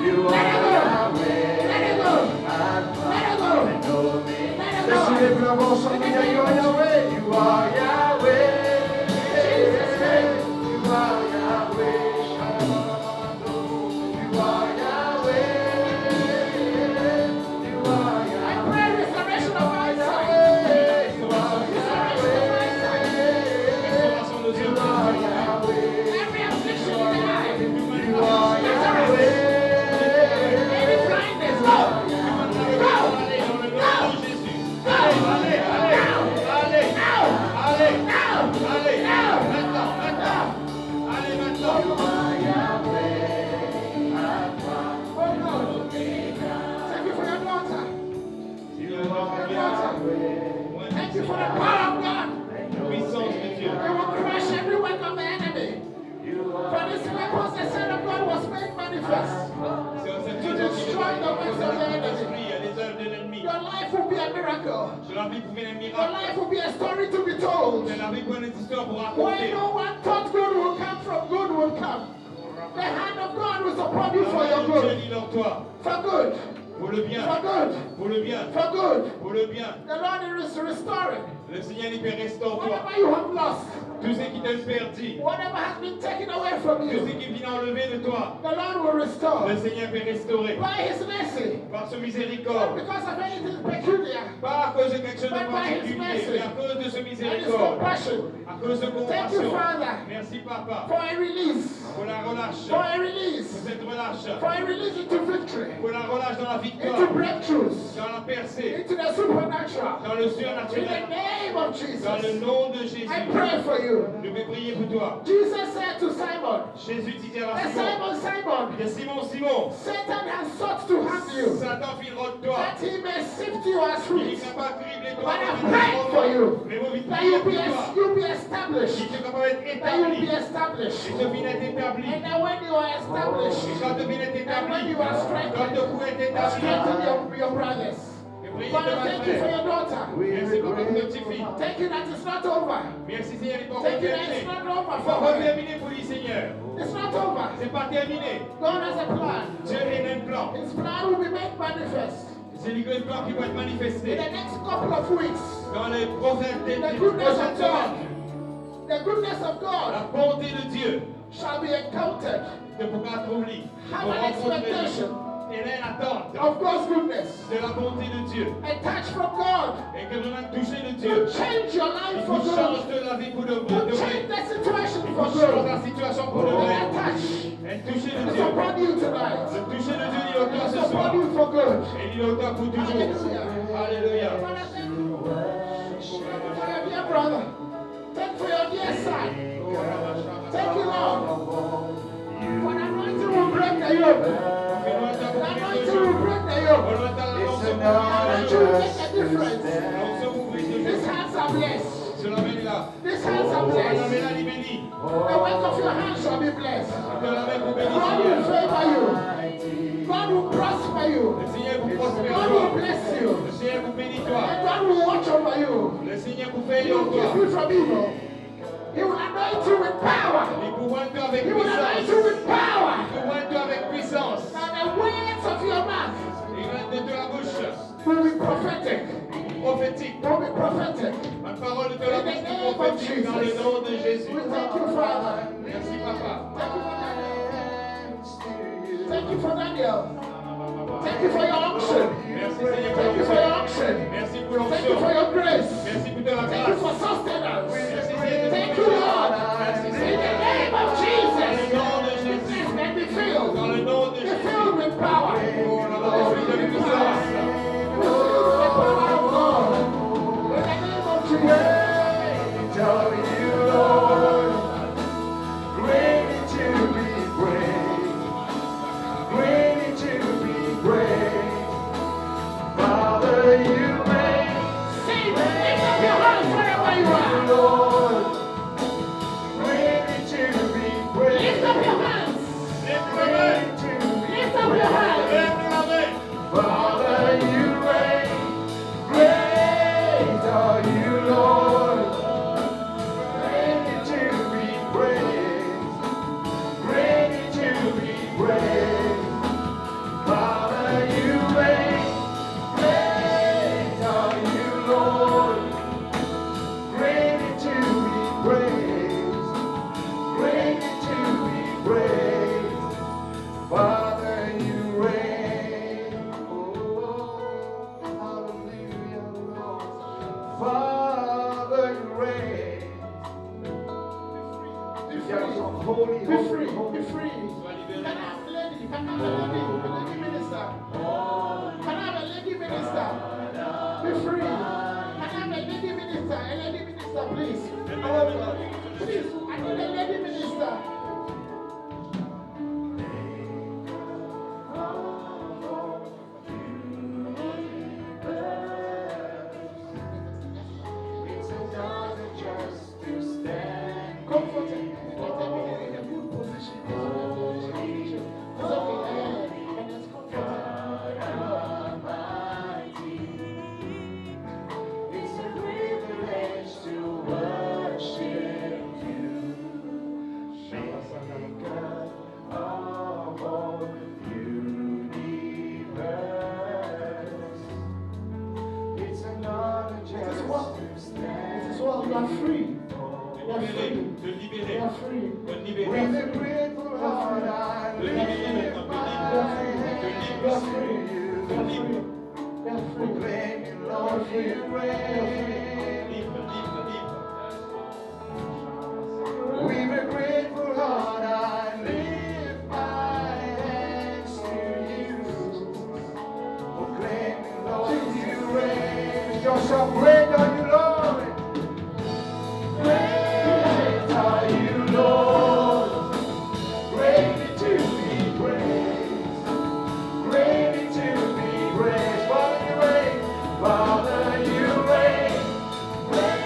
You Let are it go. Yahweh. Let it go. Alpha Let it go. and Omega. Let it Let's go. lift our voice and say, you are Yahweh. You are Yahweh. Jesus' name. You are Yahweh. You are Yahweh. You are I Yahweh. pray restoration of my sight. You are Restoration of my sight. Restauration de Dieu. Every affliction in the eye. You are Yahweh. Any blindness. Go. Go. Allez, dans le nom de Jésus. Go. Allez, allez, allez, Now. allez, Now. allez, Now. maintenant, maintenant, allez maintenant. Oh God. Thank you for your daughter. Thank you for the power of God. Puissance de Dieu. We will crush every work of the enemy. For this purpose, the Son of God was made manifest. C'est cette To raison destroy the works of the enemy. l'esprit et les œuvres de l'ennemi. Your life will be a miracle. Je l'envie pour faire un Your miracle. life will be a story to be told. C'est la vie pour une histoire pour Where raconter. no one thought good will come from, good will come. The hand of God was upon you for your Dieu good. dit dans toi. For good. Pour le bien. For good. Pour le bien. For good. Pour le bien. The Lord is restoring. Le Seigneur il peut restaurer toi. Whatever you have lost. Tout ce qui t'a perdu. Whatever has been taken away from Tout ce you. qui vient enlever de toi. The Lord will restore. Le Seigneur peut restaurer. By His mercy. Par son Not miséricorde. because of anything peculiar. Pas à cause de quelque chose de But by His particulier, mercy. mais à cause de ce And His miséricorde. compassion. À cause de Thank you, compassion. Father. Merci Papa. For a release. Pour la relâche. For a Pour release. cette relâche. For a release into victory. Pour la relâche dans la Into victoire. breakthroughs. Dans la percée. Into the supernatural. Dans le In the surnaturel. name of Dans le Jesus. nom de Jésus. I pray for you. Je vais prier pour toi. Jesus said to Simon, Jésus disait à "Hey, Simon. Simon, Il dit Simon, Simon. Satan has sought to have you, Satan filera de toi. that he may sift you as Il wheat. ne va pas cribler toi. But I pray for you, Mais vous vite that prier you pour be, toi. you be established. Il ne va pas être That you établi. be established. Et ce viens être établi. And that when you are established, Et quand tu viens être and when établi. you are Quand strengthened, tu pourrais être établi. strengthen your brothers. Et priez de Father, ma thank you for frère. your daughter. Merci pour notre petite fille. Thank you that it's not over. Merci Seigneur, il n'est pas Thank encore you that it's terminé. not Il over faut for pas her. terminer pour lui, Seigneur. It's not over. C'est pas terminé. God has a plan. Dieu a un plan. His plan will be made manifest C'est le plan qui va être in manifesté the next couple of weeks. dans les prochaines The goodness of God, semaines. the goodness of God La bonté de Dieu shall be encountered. te pourra trouver. Have an expectation. qu'elle ait l'attente of God's goodness. de la bonté de Dieu. A touch from God Et que nous allons toucher de to Dieu. change your Il life for vous change good. de la vie pour de To vrai. change the situation Il for vous change good. la situation pour de And vrai. that touch Et toucher de is Dieu. upon you tonight. Le toucher de Dieu, il est autant It's ce soir. upon you for good. Et il est autant pour toujours. Alléluia. Father, thank you. Thank you for your dear brother. Thank you for your dear son. Thank you, Lord. For the anointing will break the yoke. The anointing will break the yoke. The anointing will make a difference. These hands are blessed. These hands are blessed. The work of your hands shall be blessed. God will favor you. God will prosper you. God will bless you. And God will watch over you. He will keep you from evil. He will anoint you with power. He will anoint you with power. And the words of your mouth will be prophetic. Will be prophetic. Ma parole de la bouche du prophétique dans le nom de Jésus. We thank you, Father. Merci, Papa. Thank you for Daniel. Thank you for your unction. Merci, Seigneur, pour Thank you for your unction. Merci pour Thank you for l'onction. your grace. Merci pour de la Thank you grâce. for sustenance. Merci, Seigneur. Thank you, Lord. Merci, In the Seigneur. name of Dans le Jesus. nom de Jésus. Let me filled. Dans le nom de Be Jésus. filled with power. Be Oh, filled la esprit de with puissance. power. Be filled with the power of God. In the name of Jesus. Sing. Lift up your hands wherever you are. Lift up your hands. Lève la main. Lift up your hands. Lève la main. Father, you reign, great are you, Lord, greatly to be praised, greatly to be praised. Father, you reign, great are you, Lord, greatly to be praised, greatly to be praised. Father, you reign. Oh, hallelujah, Lord. Father, you reign. Be Yeah, free. you're holy, Be holy, free. holy. Be free. Can I have a lady? Can I have a lady? A lady minister? Can I have a lady minister? Be free. Can I have a lady minister? A lady minister, please. Please, I need a lady minister. It's an honor just to stand. Comforted. Let them be in a good position. It's okay. And it's comforted. It's a privilege to worship you, Maker of all universe. It's an honor just It is well. to It stand. is well. You are free. You are Libéré. free. De You libérer. are free. De With libérer. a grateful heart, I De libérer lift maintenant. my You are free. hands You are to free. you. You are free. You are free. Proclaiming, Lord, you reign. Libre, libre, libre. With a grateful heart, I lift my hands to you. Proclaiming, Lord, you reign. Yourself, great are you, Lord. Great are you, Lord. Greatly to be praised. Greatly to be praised. Father, you reign. Father, you reign. Great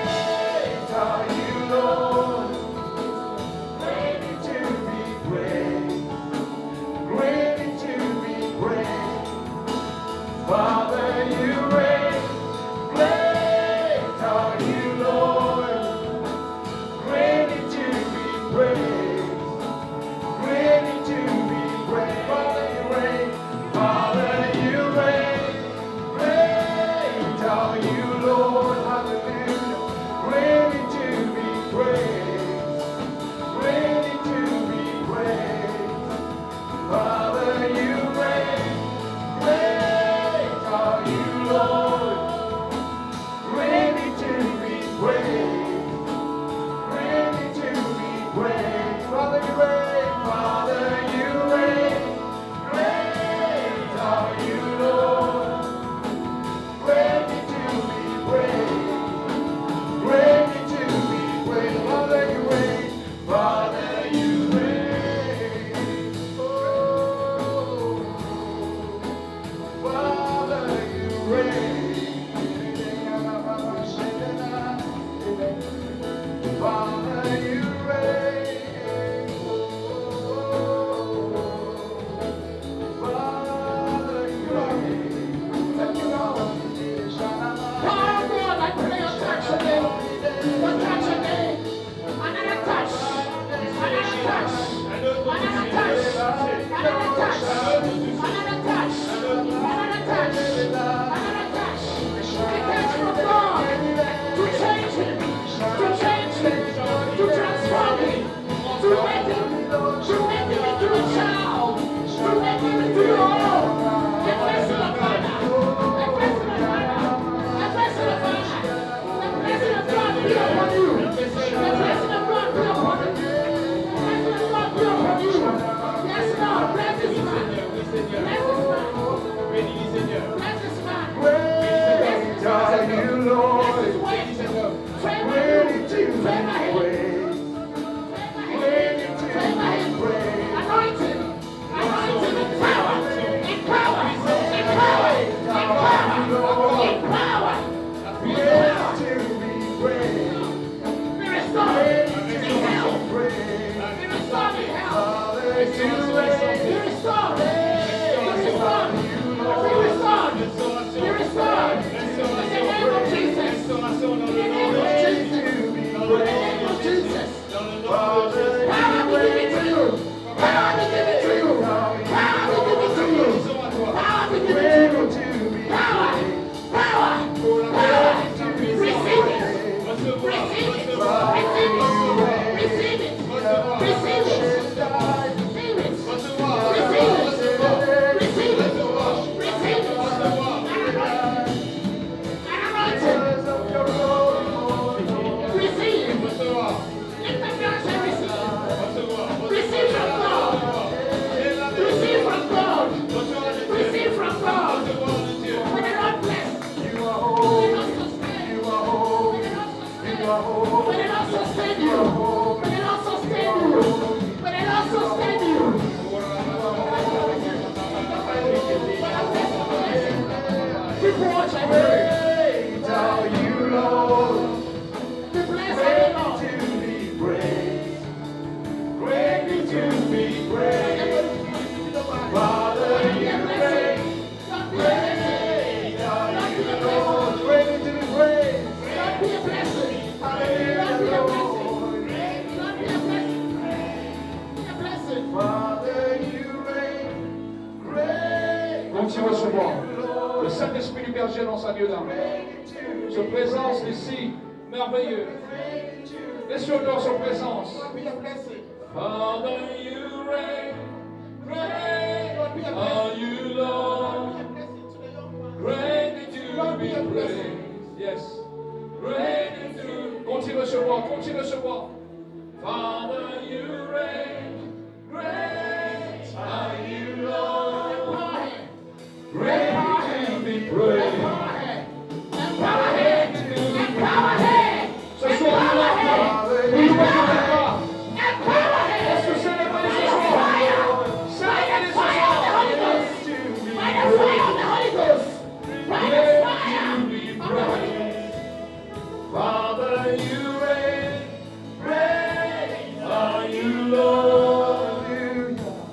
Continue à se voir. Le Saint-Esprit du berger dans sa Dieu-là. Sa présence ici, merveilleux. Laisse-le son présence. Father, you reign, great are you, Lord. Great to be praised. Yes. Great to. Continue à se voir, continue à se voir. Father, you reign, great are you, Lord. Great to be praised. Ce soir, nous l'entendons. Est-ce que c'est le vrai ce soir? C'est le Father, you reign, great are you, Lord.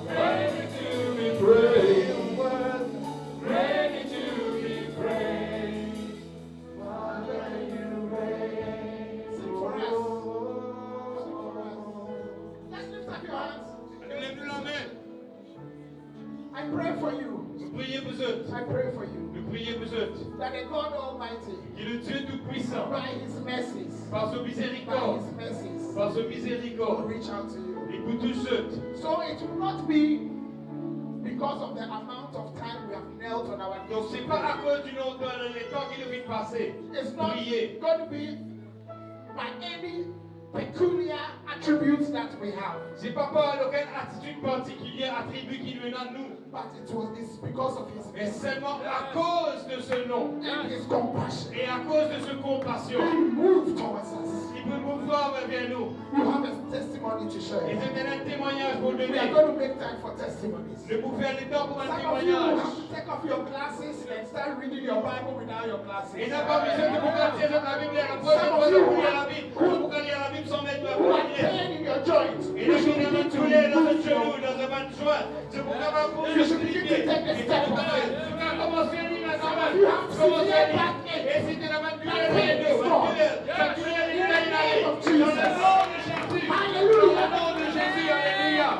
Ready to be praised, ready to be praised. Father, you reign. Sing for us. Sing for us. Let's lift up your hands. Lève la main. I pray for you. Nous prions pour eux. I pray for you. Nous prions pour eux. That the God Almighty, Qui est le Dieu Tout-Puissant, by His mercies, par son by miséricorde, His mercies, par son will miséricorde, reach out to you. et pour tous ceux. So it will not be because of the amount of time we have knelt on our Donc knees. c'est pas à cause du nombre de temps qui nous vient de passer. It's not Prier. going to be by any peculiar attributes that we have, C'est pas par aucune attitude particulière, attribut qui nous a nous, but it's because of His mais mercy seulement à cause de ce nom and His compassion. et à cause de ce compassion. He moved towards us. Il peut mouvoir vers nous. You have a testimony to Et share. c'est un témoignage pour We are donner. going to make time for testimonies. Je vous faire le temps pour un Some of you will témoignage. have to take off your glasses and start reading your Bible without your glasses. Et n'a pas besoin de vous partir dans la Bible. La première fois que vous lire la Bible, vous allez lire la Bible sans mettre la Who are première. pain in your joints. Et You là, should vous avez begin un to toulet dans un move genou, your- dans un bas de joie. C'est pour avoir pour You should begin to take the step of faith. Commencez à lire la Some Bible. of you have Commencez severe à lire. backache. Et si tu n'as pas de douleur, That pain is gone. ça douleur est In the name of dans le nom Jesus. de Jésus. Hallelujah. Dans le nom de Jésus, alléluia.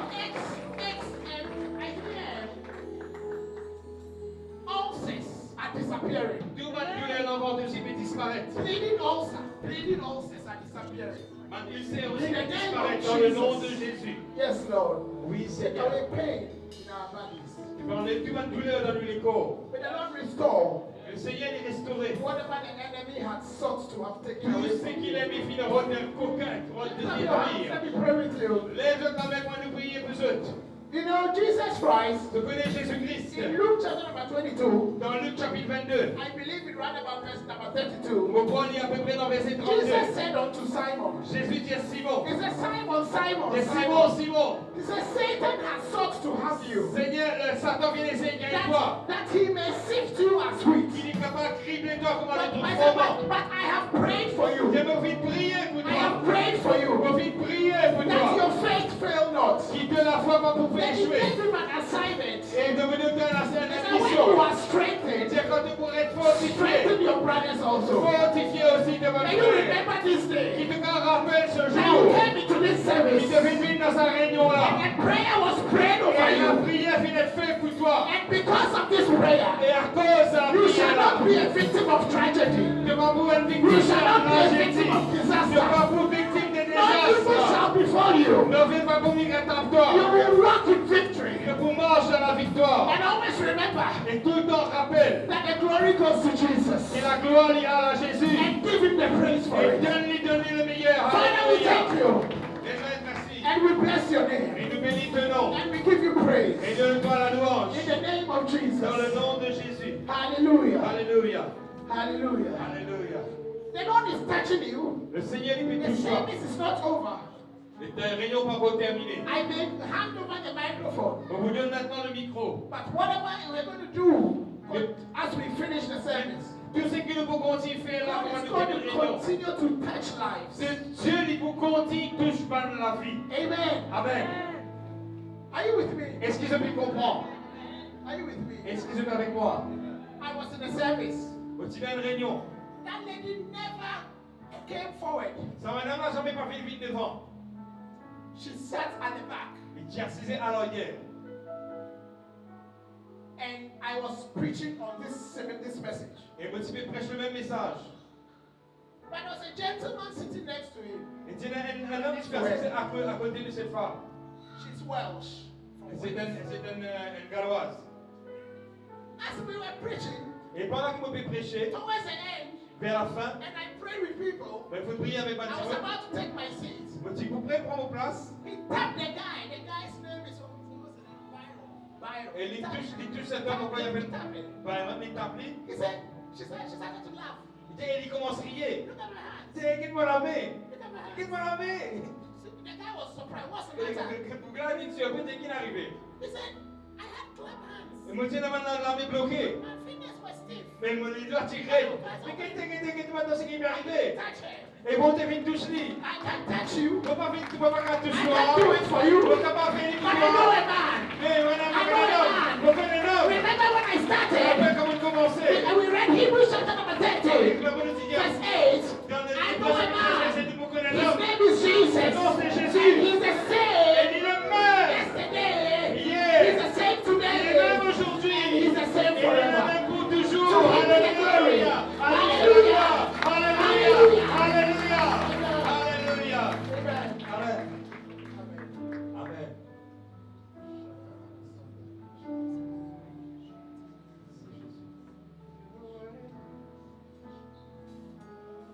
Ulcers are disappearing. Tout ma douleur dans votre aussi peut disparaître. Bleeding ulcers are disappearing. Ma ulcère aussi peut disparaître dans le nom de Jésus. Yes, Lord. Oui, Take Seigneur. away pain in our bodies. Tu peux enlever toute ma douleur dans le corps. May the Lord restore Le Seigneur est restauré. whatever the enemy had sought to have taken Tout away ce from qu'il you. a mis fin à votre coquin, votre Lift up your hands. désir. Let me pray with you. Les autres avec moi, nous prions pour eux. You know, Jesus Christ, Tu connais Jésus-Christ. in Luke chapter number 22, Dans Luc chapitre 22, I believe it right about verse number 32. on prend à peu près dans verset 32. Jesus said unto Simon, Jésus dit à Simon, He said, Simon, Simon, et Simon. Simon, Simon, He said, Satan has sought to have you, Seigneur, Satan vient essayer de gagner toi. that he may sift you as wheat. Il est capable de cribler toi comme un But, autre I said, froment. but I have prayed for Je you. me fais prier pour I have toi. prayed for Je you. me fais prier pour That toi. your faith fail not. Qui te la fois qu'on pouvait Then he échouer. gave him an assignment. Et de me donner la And mission. when you are strengthened, C'est quand tu pourrais être fortifié. strengthen your brothers also. Fortifié aussi devant May you toi. remember this Qui day. te rappelle ce Now jour. you came into this Il service. devait venir dans sa réunion là. And prayer was prayed over Et la you. prière vient d'être faite pour toi. And because of this prayer, Et à cause de la you prière shall là, not be a victim of tragedy. ne vas pas être You victime de shall not be a tragédie. victim of Ne disaster. vas pas victime de No evil désastre. shall befall you. Ne viens pas venir à ta You toi. will walk in victory. Que vous marchez à la victoire. And always remember Et tout le temps rappelle that the glory goes to que Jesus. la gloire ira à Jésus. And give him the praise for Et it. donne-lui le meilleur. Father, we thank you. Amen, merci. And we bless your name. Et nous bénissons ton nom. And we give you praise. Et donne-toi la louange. In the name of Jesus. Dans le nom de Jésus. Hallelujah. Alléluia. Hallelujah. Alléluia. The Lord is touching you. Le Seigneur lui The touche toi. service is not over. La réunion pas encore terminée. I may hand over the microphone. On vous donne maintenant le micro. But whatever we're going to do as we finish the service, Tout ce que nous pouvons continuer à faire là God pour is nous going terminer to la réunion. continue to touch lives. C'est Dieu qui vous continue touche par la vie. Amen. Amen. Are you with me? Est-ce que je peux comprendre? Are you with me? Est-ce que je peux avec moi? I was in a service. Au-dessus d'une réunion. That lady never came forward. Sa madame n'a jamais pas fait vite devant. She sat at the back. Il s'est assisé à l'arrière. And I was preaching on this message. Et moi, tu peux prêcher le même message. But there was a gentleman sitting next to him. Et tu as un homme qui s'est assis à côté de cette femme. She's Welsh. From C'est Wales. une galloise. As we were preaching, Et pendant que moi peux prêcher, towards the end, vers la fin, and I prayed with people, il faut prier avec I was Baptiste. about to take my seat. Moi, tu vous prêts prendre vos places. He tapped the guy. The guy's name is Byron. Et il touche cet homme, pourquoi il appelle Byron, il t'appelle. He said, she started to laugh. Il commence à rier. Look at my hands. Tiens, quitte-moi la main. Look at my hands. Quitte-moi la main. So the guy was surprised. What's the Et matter? pour gars, il dit, surpris, c'est qui est arrivé. He said, I had clap hands. Et moi, tiens, la main bloquée. My fingers were stiff. Mais les doigts tirés. Mais qu'est-ce que qui m'est arrivé? Touch her. Et bon, t'es venu toucher. I can touch you. Tu peux pas faire toucher. I can do it for you. Tu peux pas faire But I know a man. Mais voilà, I know a man. Remember when I started? Comment il commençait? And we read Hebrews chapter number 13, La bonne verse 8. I know a man. His His name is Jesus. And he's the same yesterday. He's the same today. And he's the same forever. To him be the glory. Hallelujah. Hallelujah. Amen. Amen.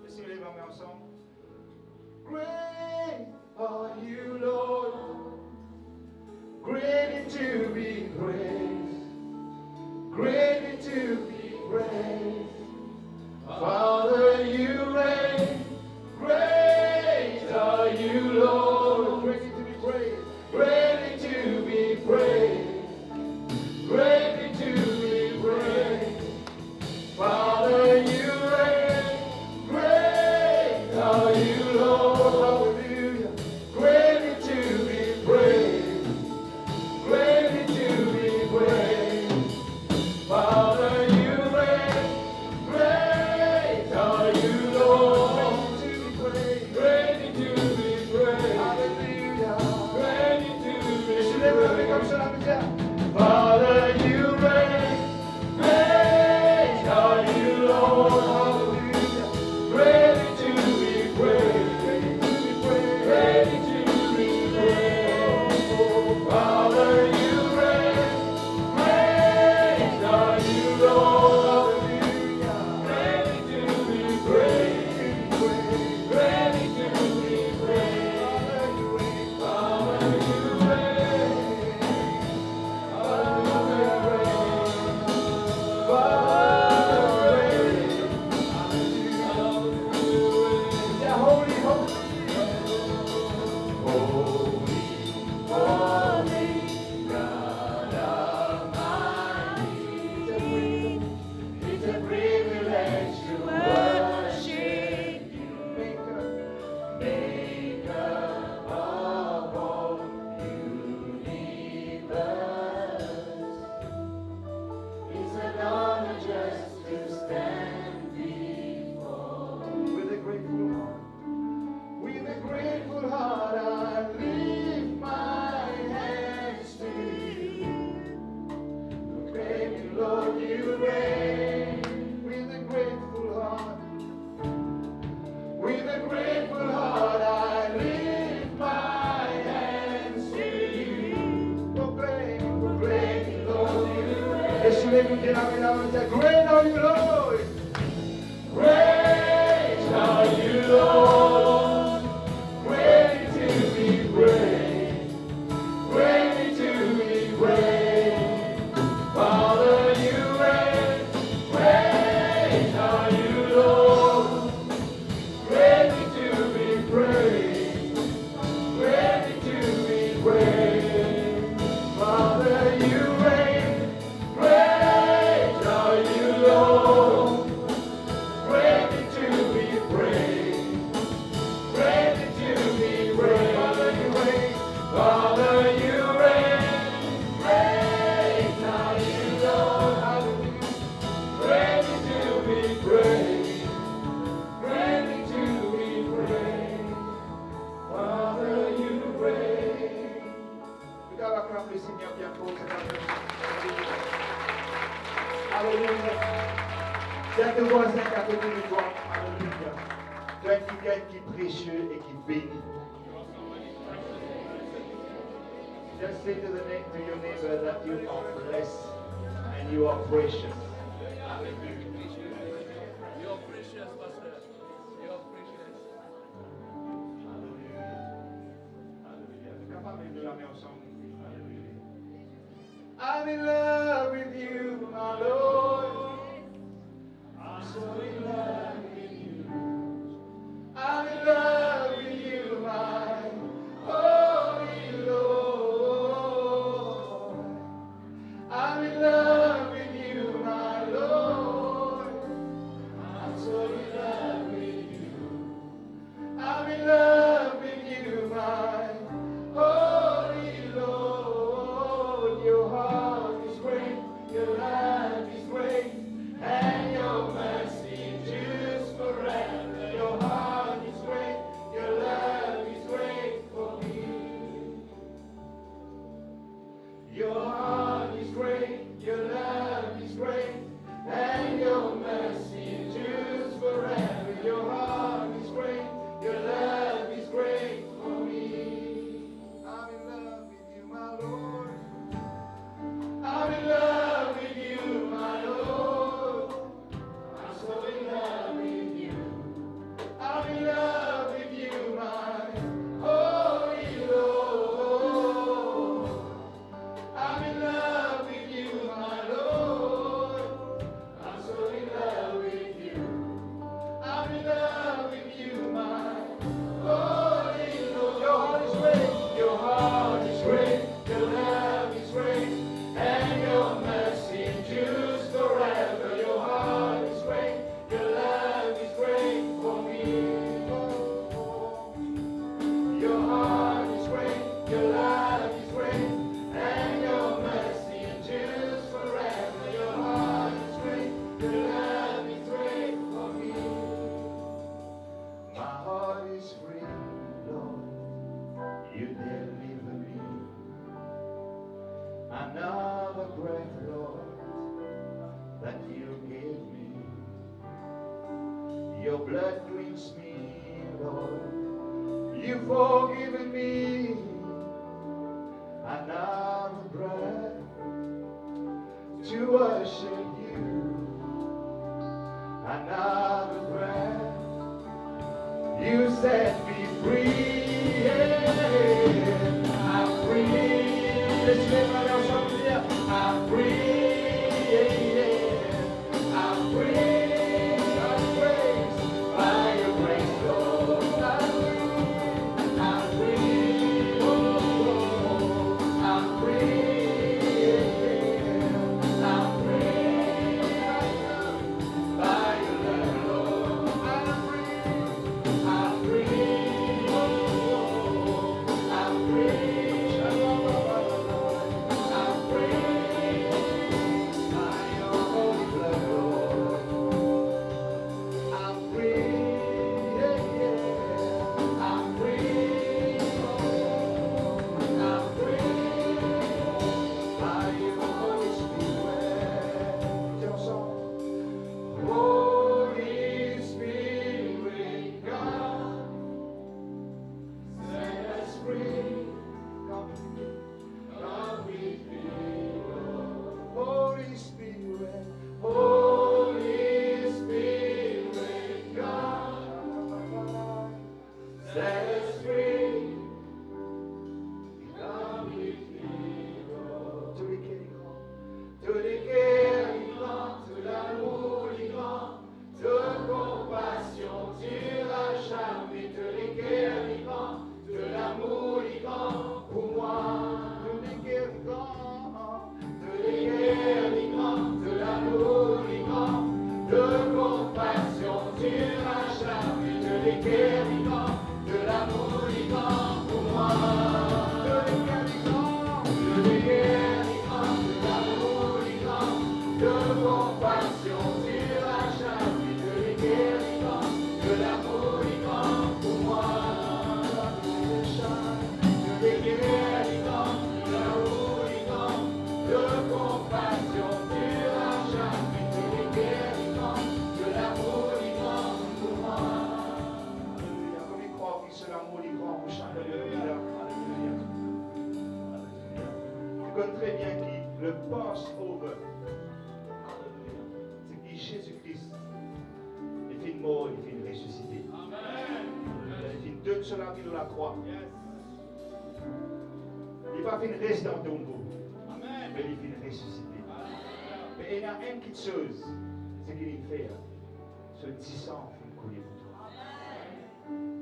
Est-ce que les mains ensemble? Great are you, Lord. Greatly to be praised. Greatly to be praised. Father, you reign. Great are you, Lord. Greatly to be praised. Greatly to be praised. Greatly to be praised. Father, you reign. Great are you, Lord. Hallelujah. Greatly to be praised. Greatly to be praised. Father, you reign. Great are you, Lord. Greatly to be praised. Hallelujah. Greatly to be praised. Father, you reign. Great are you, Lord. Hallelujah. Greatly to be praised. Greatly to be praised. Father, you reign. Great are you, Lord. Hallelujah. Greatly to be praised. Greatly to be praised. Father, you reign. Alléluia, Alléluia. Great are you, Lord. Great are you, Lord. Great to be praised. Great to be praised. Father, you reign. Great are you, Lord. Great to be praised. Great to be praised. Father, you reign. Great are you, Lord. Great to be praised. Great to be praised. Father, you reign. Father, you reign. Great are you, Lord. Hallelujah. Great to be praised. Great to be praised. Father, you reign. Nous allons acclamer le Seigneur bien fort cet après-midi. Alléluia. C'est un voisin qui a côté de toi. Alléluia. Tu es quelqu'un qui est précieux et qui bénit. Just say to your neighbor that you are blessed and you are precious. Hallelujah. You are precious, Pastor. You are precious. Hallelujah. Hallelujah. Nous sommes capables de la mettre ensemble. Hallelujah. I'm in love with you, my Lord. I'm so in love with you. I'm in love with you, my holy Lord. I'm in love with you, my Lord. I'm so in love with you. I'm in love with you, my holy Lord. Your heart is great, your love is great, and your mercy endures forever. Your heart is great, your love is great for me. Your heart is great, your love is great, and your mercy endures forever. Your heart is great, your love is great for me. I'm in love with you, my Lord. I'm in love with you, my Lord. I'm so in love with you. I'm in love with you, my holy Lord. I'm in love with you, my Lord. I'm so in love with you. I'm in love with you, my holy Lord. Your heart is great. Your heart is great. Your love is great. And your mercy endures forever. Your heart is great. Your love is great for me. Your heart is great. Your love is great. And your mercy endures forever. Your heart is great. Your love is great for me. My heart is free, Lord. You deliver me. Another breath, Lord, that you give me. Your blood cleans me, Lord. You've forgiven me. Another breath to worship you. Another breath. You set me free. Yeah. I'm free. Let's live right now, something here. I'm free. Yeah. I'm free. I'm praised by your grace, Lord. I'm free. Oh, I'm free. Yeah. I'm free. By your love, Lord. I'm free. I'm free. Oh, I'm free. très bien qui le Passover. Alléluia. C'est qui Jésus-Christ. Il finit mort, il finit ressuscité. Il finit deux sur la vie de la croix. Il va finir rester dans le tombeau. Mais il finit ressuscité. Mais il y a une petite chose, c'est qu'il fait. Ce 10 ans, il faut couler pour toi.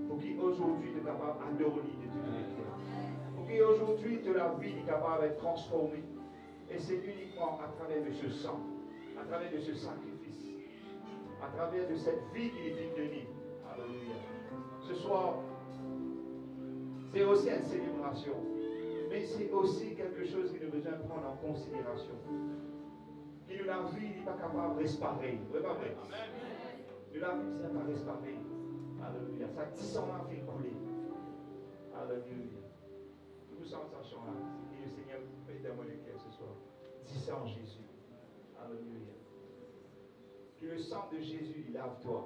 Pour qu'aujourd'hui, tu es capable d'adorer de toute les cœurs. Pour qu'aujourd'hui, la vie est capable d'être transformée. Et c'est uniquement à travers de ce sang, à travers de ce sacrifice, à travers de cette vie qu'il est donné. Alléluia. Ce soir, c'est aussi une célébration. Mais c'est aussi quelque chose qu'il nous besoin de prendre en considération. Que la vie n'est pas capable de respirer. Oui, pas vrai? De la vie, c'est pas respirer. Alléluia. Ça 10 ans là fait couler. Alléluia. Nous nous sommes en chant là. Et le Seigneur fait dans mon cœur ce soir. 10 ans Jésus. Alléluia. Que le sang de Jésus il lave toi.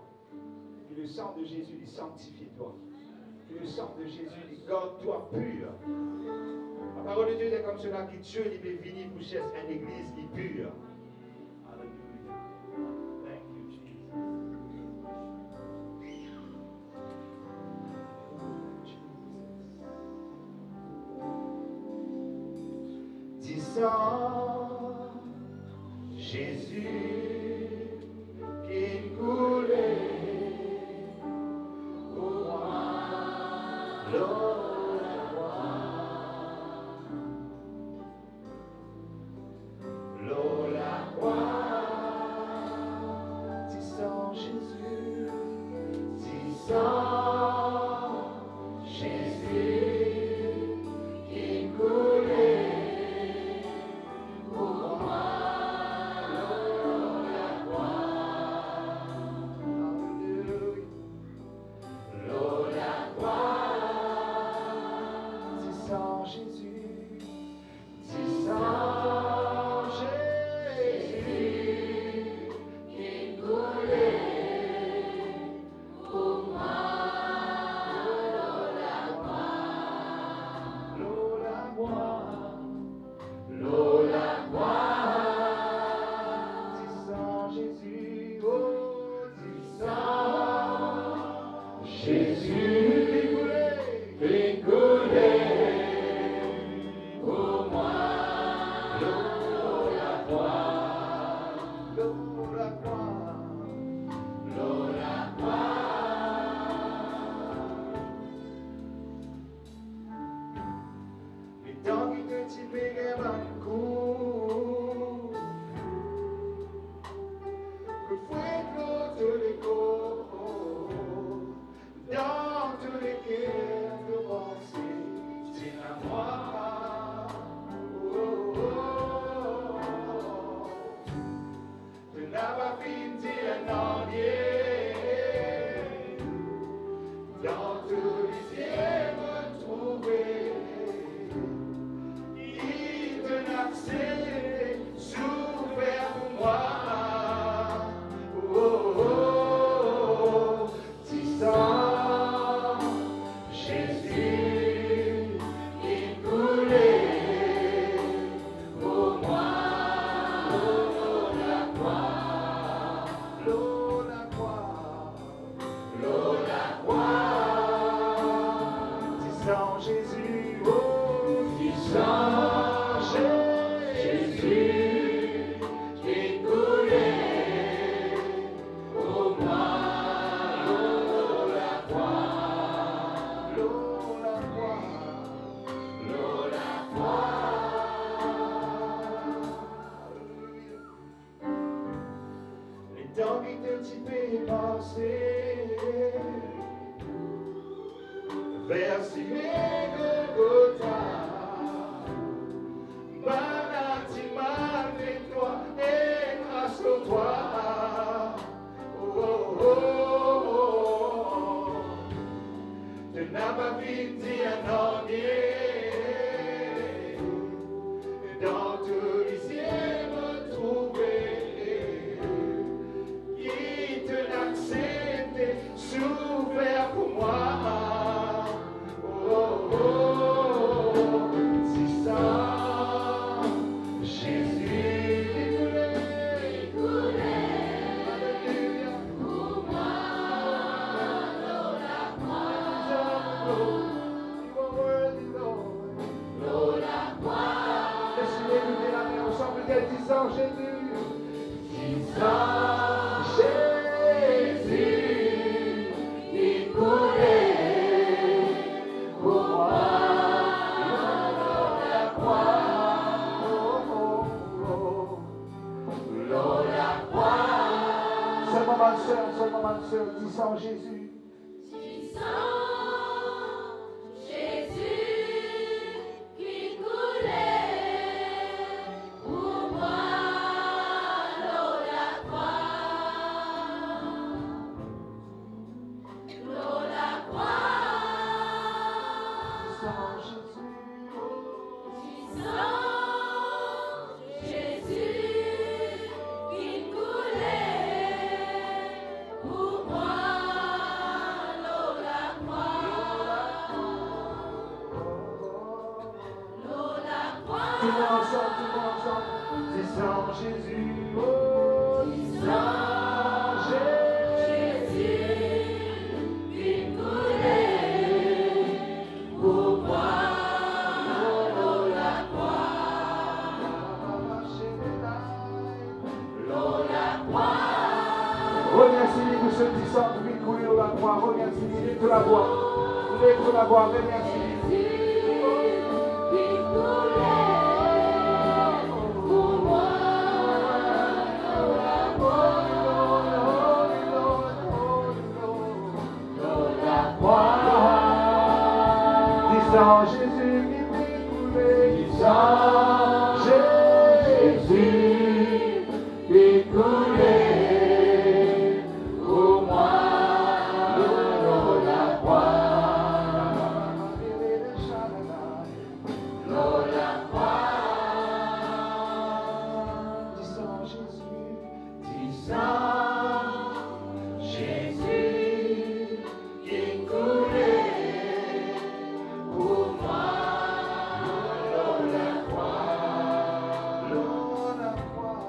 Que le sang de Jésus il sanctifie toi. Que le sang de Jésus il garde toi pur. La parole de Dieu est comme cela que Dieu il est venu pour chercher une église qui est pure. Alléluia. Thank you, Jesus. 10 ans, Jésus qui coulait au roi, l'eau la croix. L'eau la croix, 10 ans, Jésus, 10 ans, Jésus qui coulait. Oh, sang Jésus, du sang Jésus, qui coulait pour moi. La croix, la croix. Seulement ma soeur, du sang Jésus. Du sang Jésus qui coulait pour moi, l'eau la croix, l'eau la croix. Du sang Jésus. Du sang Jésus qui coulait pour moi, l'eau la croix, l'eau la croix. Tout le monde ensemble, du sang Jésus, oh, du sang Jésus qui coulait pour moi, l'eau la croix, l'eau la croix. Remerciez pour ce petit sang qui coule la croix. Remerciez, lève la voix. Lève la voix, remerciez. Du sang Jésus qui fait couler, du sang Jésus qui coulait pour moi, l'eau la croix, l'eau la croix, du sang Jésus, du sang Jésus qui coulait pour moi, l'eau la croix, l'eau la croix,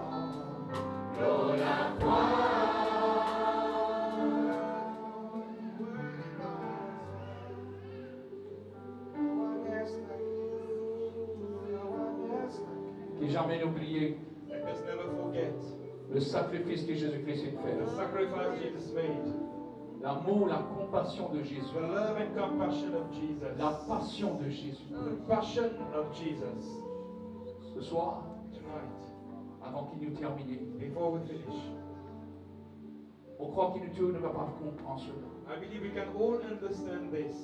l'eau la croix. Qui jamais n'oublier Let us never forget le sacrifice que Jésus-Christ a the fait. sacrifice Jesus made, L'amour, la compassion de Jésus. the love and compassion of Jesus, La passion de Jésus. the passion of Jesus. Ce soir, Tonight, avant qu'il nous termine, before we finish, on croit qu'il nous tous ne va pas comprendre cela. I believe we can all understand this,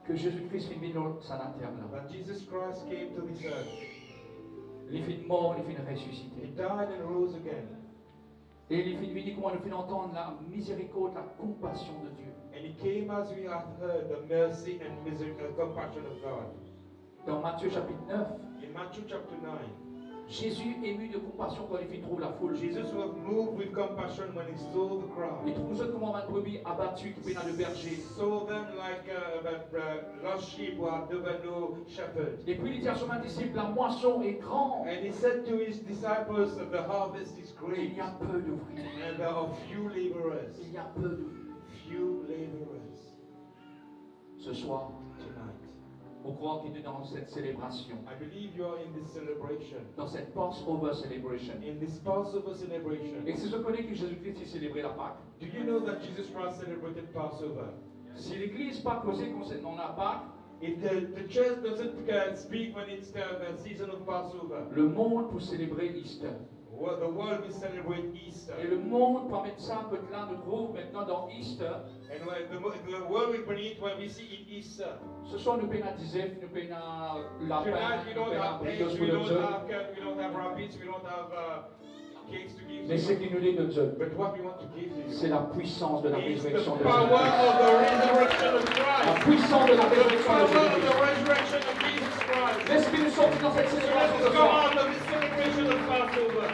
Que Jésus-Christ est venu dans sa terre là. that Jesus Christ came to this earth. Il est fait mort, il est fait He ressuscité. died and rose again. Et il est fait venu comment nous fait entendre la miséricorde, la compassion de Dieu. And he came as we have heard the mercy and compassion of God. Dans Matthieu chapitre 9, In Matthew chapter 9, Jésus ému de compassion quand il fait trop la foule. Jesus was moved with compassion when he saw the crowd. Il trouve ça comme un brebis abattu qui pénale le He berger. saw them like lost sheep who have no shepherd. Et puis il dit à son disciple, la moisson est grande. And he said to his disciples that the harvest is Il great y a peu d'ouvriers. and there are few laborers. Il y a peu d'ouvriers. Few laborers. Ce soir, Tonight, on croit qu'il est dans cette célébration, I believe you are in this celebration, dans cette Passover celebration. in this Passover celebration. Et si je connais que Jésus-Christ a célébré la Pâque, Do you know that Jesus Christ celebrated Passover? si l'Église pas causée concernant la Pâque, If the church doesn't speak when it's the season of Passover, le monde pour célébrer Easter. well, the world will celebrate Easter. Et le monde, par médecin, peut là nous trouve maintenant dans Easter. And when the world will bring it when we see it Easter. Ce soir, nous payons à Dizef, nous payons à lapin, Tonight we nous don't payons à have eggs, brioche we pour le don't Dieu. have we don't have rabbits, we don't have cakes to give Mais to ce you. qui nous lie de Dieu, But what we want to give to you c'est la puissance de la is the résurrection de power Jésus. of the resurrection of La Christ. puissance de la The résurrection power de of the Jésus. resurrection of Jesus Christ. Laisse-moi nous sortir dans cette So let célébration us ce come soir. out of this celebration of Passover,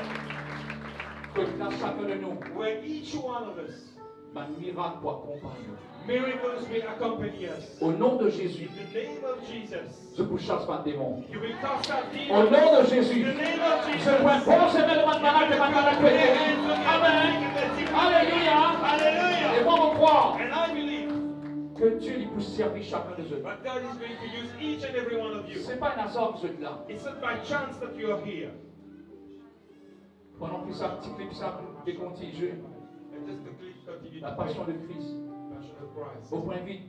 Que dans chacun de nous, where each one of us, un miracle pour accompagner. miracles will accompany us. Au nom de Jésus, In the name of Jesus, je vous chasse par démon. you will cast out Au demons. nom de In Jésus, the name of je Jesus, prends force et mets le malade et malade put your hands on Amen. your Alléluia. Et Hallelujah. moi, on croit And I believe que Dieu lui puisse servir chacun de eux. that God is going to use each and every one of you. Ce n'est pas un hasard que vous êtes là. It's not by chance that you are here. Pendant que ça, petit clip, ça décompte, And just the clip continue la to play. passion de Christ. Passion of Christ. Au point vite,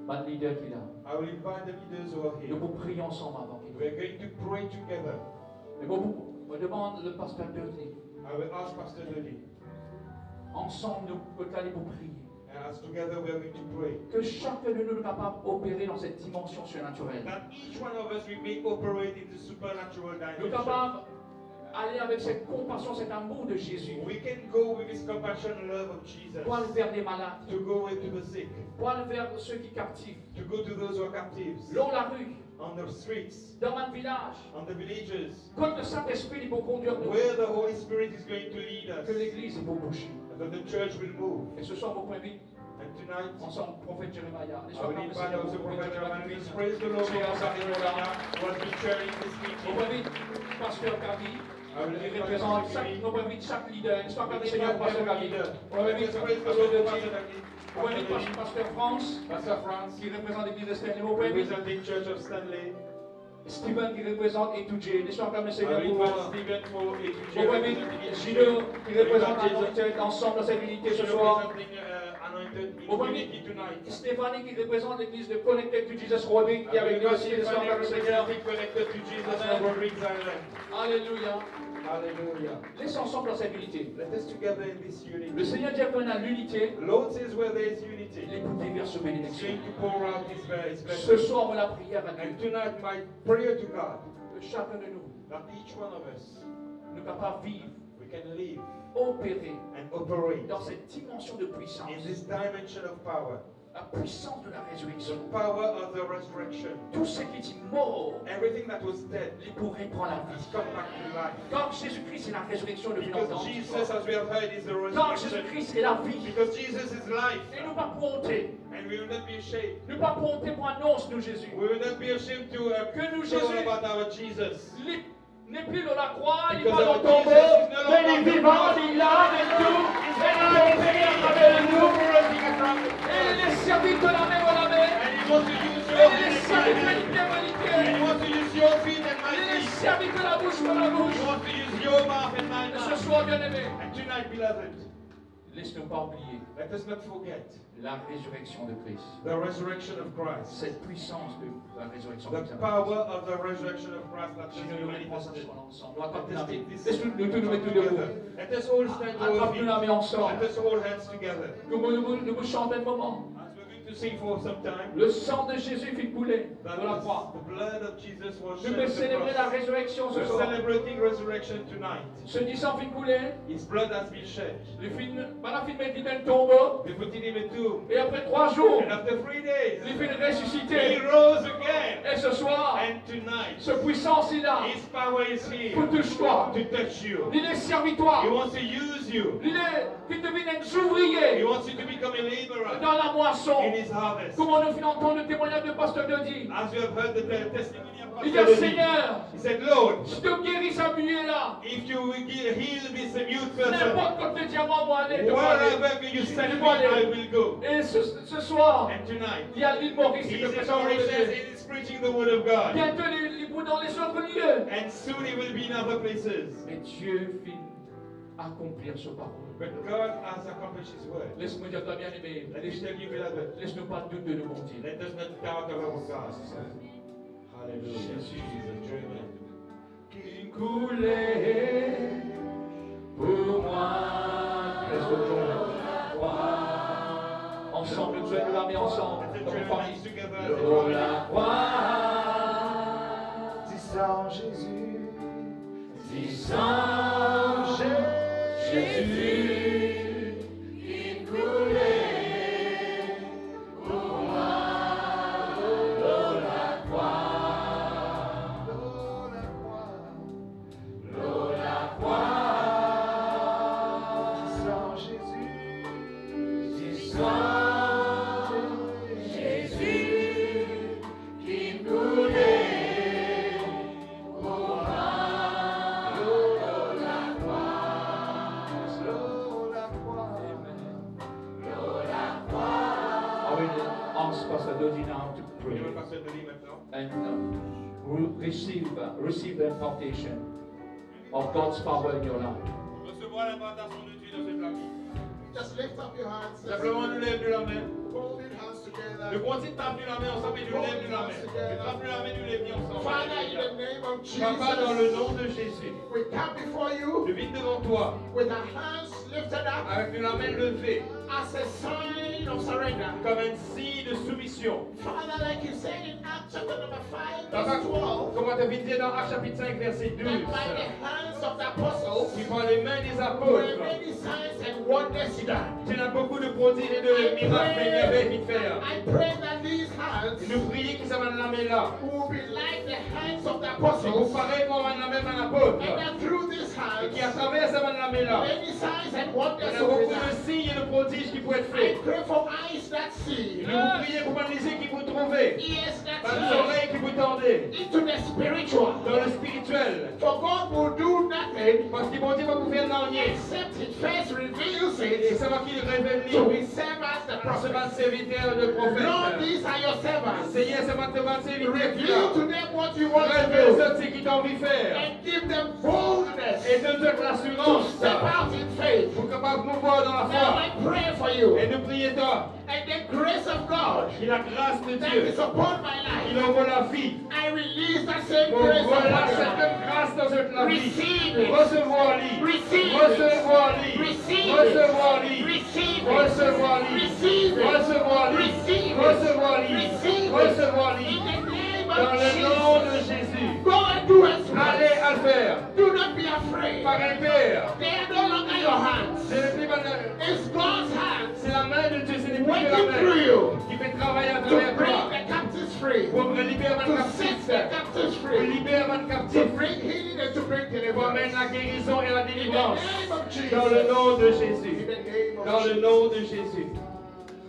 pas de leader qui est là. I will invite the leaders who are here. Nous pouvons prier ensemble avant qu'il We are going to pray together. Mais bon, on demande le pasteur Denis. I will ask Pastor Lily. Ensemble, nous pouvons aller pour prier. And as together we are going to pray. Que chacun de nous est capable d'opérer dans cette dimension surnaturelle. That each one of us we may operate in the supernatural Nous sommes dimension. capables d'aller avec cette compassion, cet amour de Jésus. We can go with this compassion and love of Jesus. Pour aller vers les malades. To go into the sick. Pour aller vers ceux qui captivent. To go to those who are captives. Long la rue. On the streets. Dans un village. On the villages. Quand le Saint-Esprit est pour conduire nous. Where the Holy Spirit is going to lead us. Que l'Église est pour boucher. And that the church will move. Et ce soir, mon point vite. And tonight, ensemble, prophète Jérémie. I will invite also Prophet Jeremiah. Please praise the Lord for Prophet Jeremiah who has been sharing this Mon teaching. point vite, pasteur Gavi. I will Il invite représente Pastor chaque, Gavi. mon point vite, chaque leader. L'histoire We comme le invite Seigneur, pasteur every Gavi. leader. Mon point vite, Let's praise the pasteur Lord for Denis. Pastor Gavi. Mon point vite, pasteur France. Pastor France, Qui représente l'église de Stanley. Mon point vite, representing Church of Stanley. Stephen qui représente Etoudier. L'histoire comme le I Seigneur will pour invite Stephen for Mon A2J. point vite, Gino qui représente l'Anointed ensemble dans cette unité ce soir. Representing Anointed Au point in vite, unity tonight. Stéphanie qui représente l'église de Connected to Jesus Rodrigue qui est I avec will nous invite aussi l'histoire comme le Seigneur. Stephen connected to Jesus Amen. from Rodrigues Island. Alléluia. Hallelujah. Laisse ensemble dans cette unité. Let us together in this Le unity. Seigneur dit qu'on a l'unité. The Lord says where there is unity, Les coups déversent He's bénédiction. going to pour out His Ce blessing. soir, on la prière à Dieu. And tonight, my prayer to God, Que chacun de nous, that each one of us, nous capables de vivre, we can live opérer and operate dans cette dimension de puissance. in this dimension of power, La puissance de la the résurrection. power of the resurrection. Tout ce qui est mort, Everything that was dead il pourrait prendre la has vie. come back to life. Comme Jésus-Christ est la résurrection depuis Because longtemps. Jesus, as we have heard, is the Comme resurrection. Jésus-Christ est la vie. Because Jesus is life. Et nous pas pour honter. And we will not be ashamed. Nous pas pour honter pour annonce nous Jésus. We will not be ashamed to Que nous, tell Jésus, about our Jesus. Il n'est plus dans la croix, il n'est Because pas dans our le tombeau, Jesus is no mais il longer est on the vivant, cross. il est là avec nous, il est opéré à travers nous, et il est servi de la main à la main, And He wants to use et your il est feet servi de and my l'unité hand. And He humanitaire, wants to use your feet and my il est feet. servi de la bouche par la He bouche. wants to use your mouth and my Et ce mouth. soir, bien-aimé, And tonight, beloved, laisse-nous pas oublier let us not forget la résurrection de Christ, the resurrection of Christ. cette puissance de la résurrection de The Christ. power of the resurrection of Christ that Si has nous been nous mettons manifested. ensemble, on va Let taper us la main. take this Laisse-nous nous mettre tous debout. together. Let us all stand to our Attrape-nous la feet. main ensemble. Let us hold hands together. Nous chantons un moment. As we're going to sing for some time, Le sang de Jésus fit couler that dans la croix. was the blood of Jesus was Nous shed pouvons on the célébrer la cross. résurrection ce We're soir. celebrating resurrection tonight. Ce du sang fit couler. His blood has been shed. Le film, voilà, film est dans le tombeau. They put it in a tomb. Et après 3 jours, And after 3 days, il fit he ressusciter. rose again. Et ce soir, And tonight, ce puissance est là. His power is here Pour touche-toi. to touch you. Il est servitoire. He wants to use you. Il est, qu'il devienne un He ouvrier wants you to become a laborer dans la moisson. in His harvest. Comment nous finissons entendre le témoignage de Pasteur Dodi. As you have heard the testimony of Il dit, Pastor Denis, Seigneur, he said, Lord, si tu guéris sa muet là, if you will heal this mute person, n'importe quoi de diamant, moi aller, te wherever you send me, I will go. Et ce soir, And tonight, il y a l'île Maurice qui He's te in présente le Mauritius Dieu. and is preaching the word of God. Bientôt, les bouts dans les autres lieux. And soon he will be in other places. Mais Dieu finit accomplir sa parole. But God has accomplished His word. Laisse-moi dire, toi bien-aimé, Let me tell you, beloved, laisse-nous pas doute de nous, mon Dieu. let us not doubt of our God. Hallelujah. Jésus. Amen. Qui coulait pour moi. Laisse le jour. Ensemble, nous allons l'amener ensemble, Let us comme join une our famille. hands together as a Oh family. la croix, Si sans Jésus, si sans Jésus, il coulait pour moi. Oh la croix, l'eau la croix, oh la croix. si sans Jésus, Si sans Jésus qui coulait pour moi, l'eau la croix, l'eau la croix, l'eau la croix. I will ask Pastor Dodi now to pray Je vais passer de lui maintenant. and receive the impartation of God's power in your life. Recevoir l'implantation de Dieu dans cette famille. Just lift up your hands. Simplement, nous lève de la main. Hold your hands together. Le continue de taper la main ensemble et nous lève de la main. Le tape de la main, nous lève ensemble. Father, in the name of Papa, dans le Jesus, nom de Jésus, we come before you je viens devant toi with our hands lifted up avec la main levée as a sign of surrender. comme un signe de soumission. Father, like you said in Acts chapter number 5, Papa, verse 12, comme on te dit dans Actes chapitre 5, verset 12, that by the hands of the apostles, qui par les mains des were apôtres, many signs and wonders done. tu as beaucoup de prodiges et de miracles et de merveilles qui faire. I pray that these hands Et nous prions que ça va la main là. will be like the hands of the Et vous apostles, pareil comme on a même un apôtre. and that through these Et qui à hands, travers ça va la main là. many signs and Il wonders y a will be beaucoup de done. signes et de prodiges qui peuvent être I faits. pray for eyes that Et see, nous vous prions pour les yeux qui vous trouvez. ears Par that les hear, oreilles qui vous tendez. into the spiritual. Dans le spirituel. For God will do nothing Parce que bon Dieu va vous faire rien. except He first reveals Et it c'est moi qui le révèle. to His servants, the Par ce prophets. serviteur de Lord, prophète. these are your servants. Seigneur, c'est moi devant serviteur qui Reveal to l'a. them what you want to Révèle do ce qui t'as envie de faire. and give them boldness Et donne-toi to l'assurance. step out in faith. Pour capable de nous voir dans la Now foi. I pray for you Et nous prions toi. and the grace of God Et la grâce de that Dieu. is upon my Il life. envoie la vie. I release that same Pour grace upon voilà your cette life. grâce dans cette la vie. Receive it. Recevoir-lui. Receive it. Recevoir-lui. Receive it. Recevoir-lui. Receive it. Recevoir-lui. Receive it. Recevoir-lui. Receive it. Recevoir-lui. Receive it. Recevoir-lui. In the name Dans of le nom de Jesus. Jésus. Go and do it. Allez à le faire. Do not be afraid. Par un père. They are no longer your hands. C'est le plus It's God's hands C'est la main de Dieu, c'est le plus que la working through main you qui fait travailler à to travers bring toi. the captives free, Pour me libérer to mon set captif. the captives Pour free, libérer mon to captif. bring healing and to bring Pour amener deliverance. la guérison et la In the délivrance. name of Jesus. Dans le nom de In Jésus. the name of Dans le Jesus. nom de Jésus.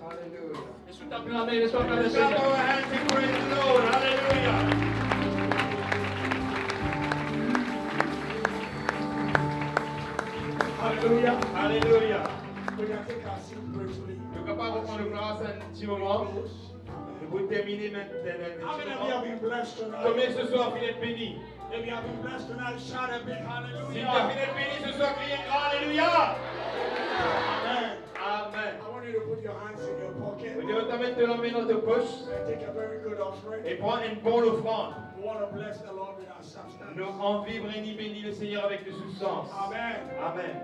Alléluia. Laisse-toi taper la main, laisse-toi taper Lift la up main. our hands and praise the Lord. Hallelujah. Hallelujah. Alléluia. We can take our seat briefly. Nous sommes capables de prendre place un petit moment. Nous pouvons terminer maintenant. How many of you have been blessed tonight? Combien ce soir, vous êtes bénis? If you have been blessed tonight, shout a big Si tu as hallelujah. fini d'être béni ce soir, criez Alléluia. Amen. Amen. I want you to put your hands in your pocket Vous devez te mettre la main dans ta poche and take a very good offering. et prendre une bonne offrande. We want to bless the Lord with our substance. Nous en vivre et ni bénir le Seigneur avec de substance. Amen. Amen.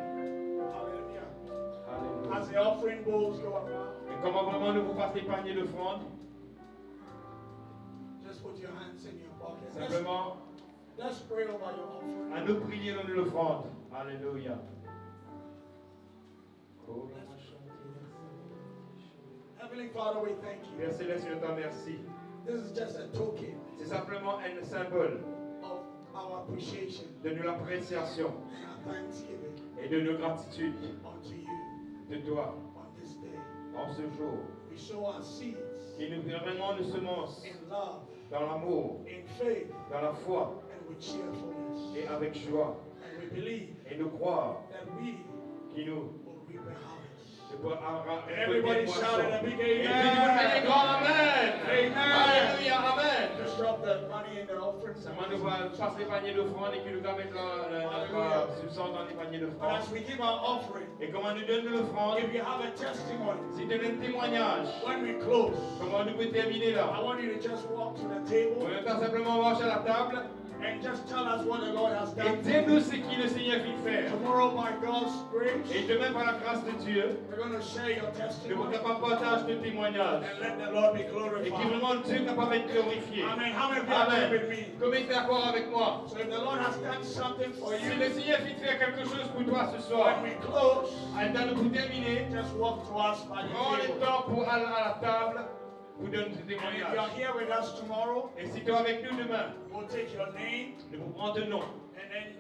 Hallelujah. Alléluia. As the offering bowls go around, Et comment vraiment nous vous passez les paniers d'offrande? just put your hands in your pocket. Simplement, Let's pray over your offering. à nous prier dans l'offrande. Alléluia. Heavenly Father, we thank you. Père Céleste, je te remercie. This is just a token C'est simplement un symbole of our appreciation de notre appréciation and our thanksgiving et de notre gratitude unto you de toi on this day. en ce jour. We sow our seeds Qui nous vraiment nous semences in love, dans l'amour, in faith, dans la foi and with cheerfulness. et avec joie. And we believe Et nous croire that we qui nous will reap a harvest. Everybody shouted a big Et amen. puis vous mettez grand Amen. Amen. Alléluia, Amen. Just drop the money in the offering. Seulement nous passons les paniers d'offrande et que nous mettons notre substance dans les paniers But d'offrande. as we give our offering, Et comment nous donnons l'offrande? if you have a testimony, Si tu as un témoignage, when we close, comment nous pouvons terminer I là? want you to just walk to the On table va simplement marcher à la table and just tell us what the Lord has et done. dis-nous ce qui le Seigneur vient faire. Tomorrow, by God's grace, Et demain, par la grâce de Dieu, we're going to share your nous sommes testimony capables de partager nos témoignages. and let the Lord be Et qui glorified. vraiment Dieu est capable d'être glorifié. Amen. How many of you are Amen. with me? Combien tu es d'accord avec moi? So if the Lord has done something for Si you, le Seigneur vient faire quelque chose pour toi ce soir, when we close, pour terminer, just walk to us by prends the le table. temps pour aller à la table pour donner tes And if you are témoignages. here with us tomorrow, Et si tu es avec nous demain, we'll take your name nous vous prenons ton nom. and then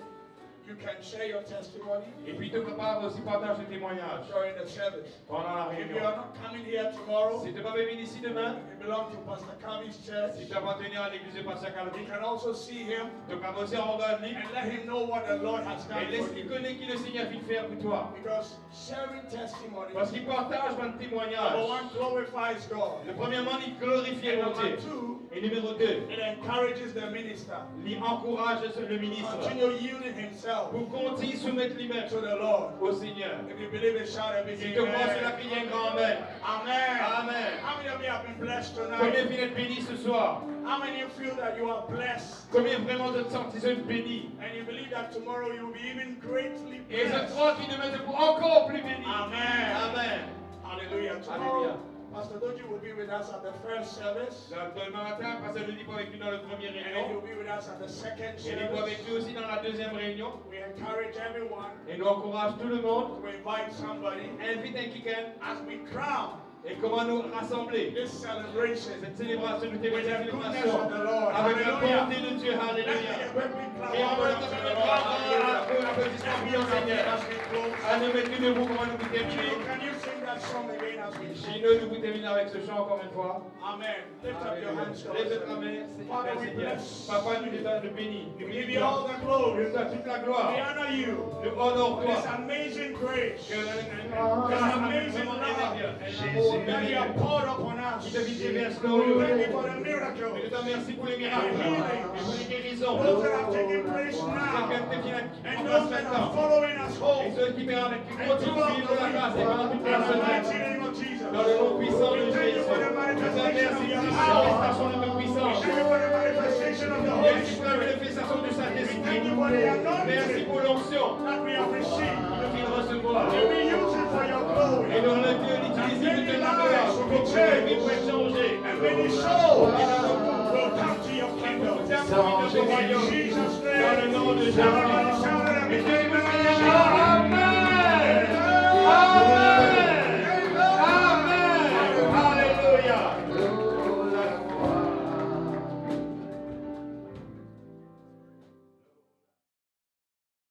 you can share your testimony Et puis tu es capable aussi de partager tes témoignages during the service. pendant la If you réunion. are not coming here tomorrow, Si tu ne peux pas venir ici demain, you belong to Pastor Kami's church. si tu appartiens à l'église de Pasteur You Calvin, can also see him tu es capable aussi de regarder and let him know what the Lord has done et for laisse-lui you. connaître qui le Seigneur vient faire pour toi. Because sharing testimony, Parce qu'il partage un témoignage. number one, glorifies God. Le premièrement, il glorifie And mon Dieu. number two, Et numéro 2, it encourages the minister il encourage le to ministre continue yielding himself himself pour qu'on s'y soumette lui-même to the Lord. au Seigneur. If you believe it, shout a big Si tu crois cela, amen. crie un grand Amen. Amen. Amen. How many of you have been blessed Combien tonight? vous êtes bénis ce soir? How many of you feel that you are blessed? Combien vraiment de sentez bénis? And you believe that tomorrow you will be even greatly Et je blessed? crois qu'il demain te encore plus bénis. Amen. Amen. Hallelujah. Tomorrow, Pastor Doji will be with us at the first service. Demain matin, Pasteur Denis va avec nous dans le premier And then réunion. he'll be with us at the second Et il va avec service. nous aussi dans la deuxième réunion. We encourage everyone Et nous encourage tout le monde. to invite somebody Invite un quelqu'un. as we crown Et comment nous rassembler. this celebration Cette célébration, nous with témoignons the cette goodness célébration. of the Lord. Avec la Hallelujah. bonté de Dieu. Let's Alléluia. give a big clap Et on va of te praise to donner the un Lord. grand Hallelujah. applaudissement Let's pour give le a Seigneur. as we close. Allez, mettez debout comment nous vous terminons. Can you sing that song again as we sing? Sinon, nous vous terminons avec ce chant encore une fois. Amen. Lift up your hands. Lève ta main, Father, we Seigneur. bless. Papa, nous te bénis. Nous We give you all the nous glory. donne toute la We gloire. honor you Nous honorons for this toi. amazing grace Que this amazing love that you have poured upon us. qui te vit déverse Thank glorieux. you for the miracle. Je te remercie pour les miracles et pour les guérisons. Those that have taken place now and those that are following us Et home. ceux qui continuent de suivre la grâce et pendant toute In la the mighty semaine. name of Jesus. Dans le nom puissant de We thank you Jésus. for the Je te manifestation remercie of pour your la power. manifestation de ta puissance. Thank you for the manifestation of the Holy Merci pour la Spirit. manifestation du Saint-Esprit. Thank you for the Merci anointing pour l'onction that we have received. que tu viens de recevoir. May we use it for your glory. Et nous allons l'utiliser toute la gloire pour que tu puisses changer. And many souls will come to your kingdom. Dans le In royaume. Jesus' Dans le name. nom de Jésus. Everybody shout it. Et Dieu me bénisse.